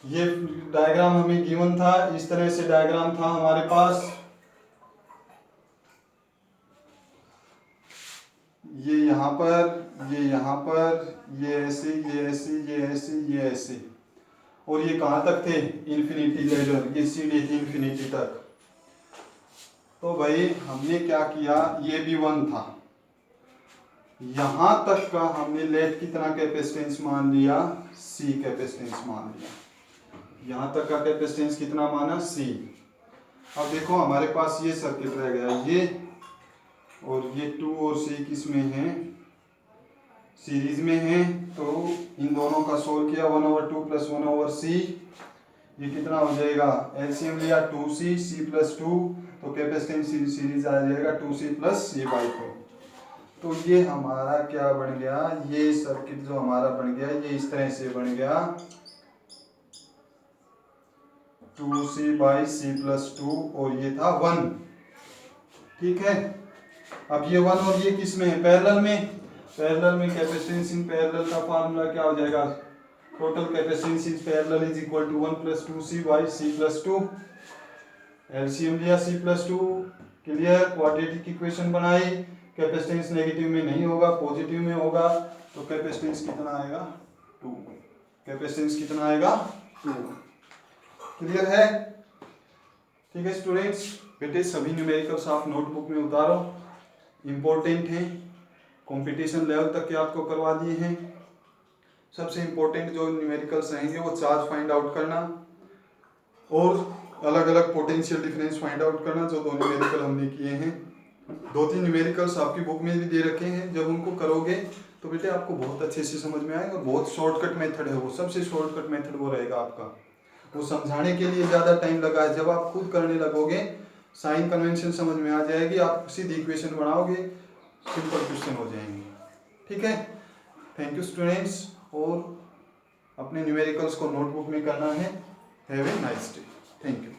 ये डायग्राम हमें गिवन था, इस तरह से डायग्राम था हमारे पास। ये यहाँ पर, ये यहाँ पर, ये ऐसे, ये ऐसे, ये ऐसे, ये ऐसे, और ये कहाँ तक थे, इन्फिनिटी लेडर, ये सीढ़ी थी इन्फिनिटी तक। तो भाई हमने क्या किया, ये भी 1 था, यहाँ तक का हमने लेट कितना कैपेसिटेंस मान लिया, C कैपेसिटेंस मान लिया। यहाँ तक का कैपेसिटेंस कितना माना, C। अब देखो हमारे पास ये सर्किट रह गया, ये और ये 2 और C किस में है, सीरीज में है। तो इन दोनों का सोल्व किया, 1/2 प्लस 1/c, ये कितना हो जाएगा, एलसीएम लिया 2c, c प्लस 2, तो कैपेसिटेंस सीरीज आ जाएगा 2c प्लस c/4। तो ये हमारा क्या बन गया, ये सर्किट जो हमारा बन गया, ये इस तरह से बन गया 2c बाई सी प्लस 2, और ये था 1। ठीक है, अब ये 1 और ये किस में है, पैरेलल में। पैरेलल में कैपेसिटेंस इन पैरेलल का फार्मूला क्या हो जाएगा, total capacitance in parallel is equal to 1 plus 2c by C plus 2। LCM लिया c plus 2, clear, quadratic equation बनाई, कैपेसिटेंस नेगेटिव में नहीं होगा, पॉजिटिव में होगा, तो कैपेसिटेंस कितना आएगा 2। कैपेसिटेंस कितना आएगा 2। क्लियर है? ठीक है स्टूडेंट्स, बेटे सभी न्यूमेरिकल्स आप नोटबुक में उतारो, इम्पोर्टेंट हैं, कंपटीशन लेवल तक के आपको करवा दिए हैं। सबसे इम्पोर्टेंट जो न्यूमेरिकल्स रहेंगे वो चार्ज फाइंड आउट करना और अलग अलग पोटेंशियल डिफरेंस फाइंड आउट करना, जो 2 न्यूमेरिकल हमने किए हैं। 2-3 न्यूमेरिकल्स आपकी बुक में भी दे रखे हैं, जब उनको करोगे तो बेटे आपको बहुत अच्छे से समझ में आएगा। और बहुत शॉर्टकट मेथड है वो, सबसे शॉर्टकट मेथड वो रहेगा आपका। वो समझाने के लिए ज़्यादा टाइम लगा है, जब आप खुद करने लगोगे साइन कन्वेंशन समझ में आ जाएगी, आप सीधी इक्वेशन बनाओगे, सिंपल क्वेश्चन हो जाएंगे। ठीक है, थैंक यू स्टूडेंट्स, और अपने न्यूमेरिकल्स को नोटबुक में करना है। Have a nice day, thank you.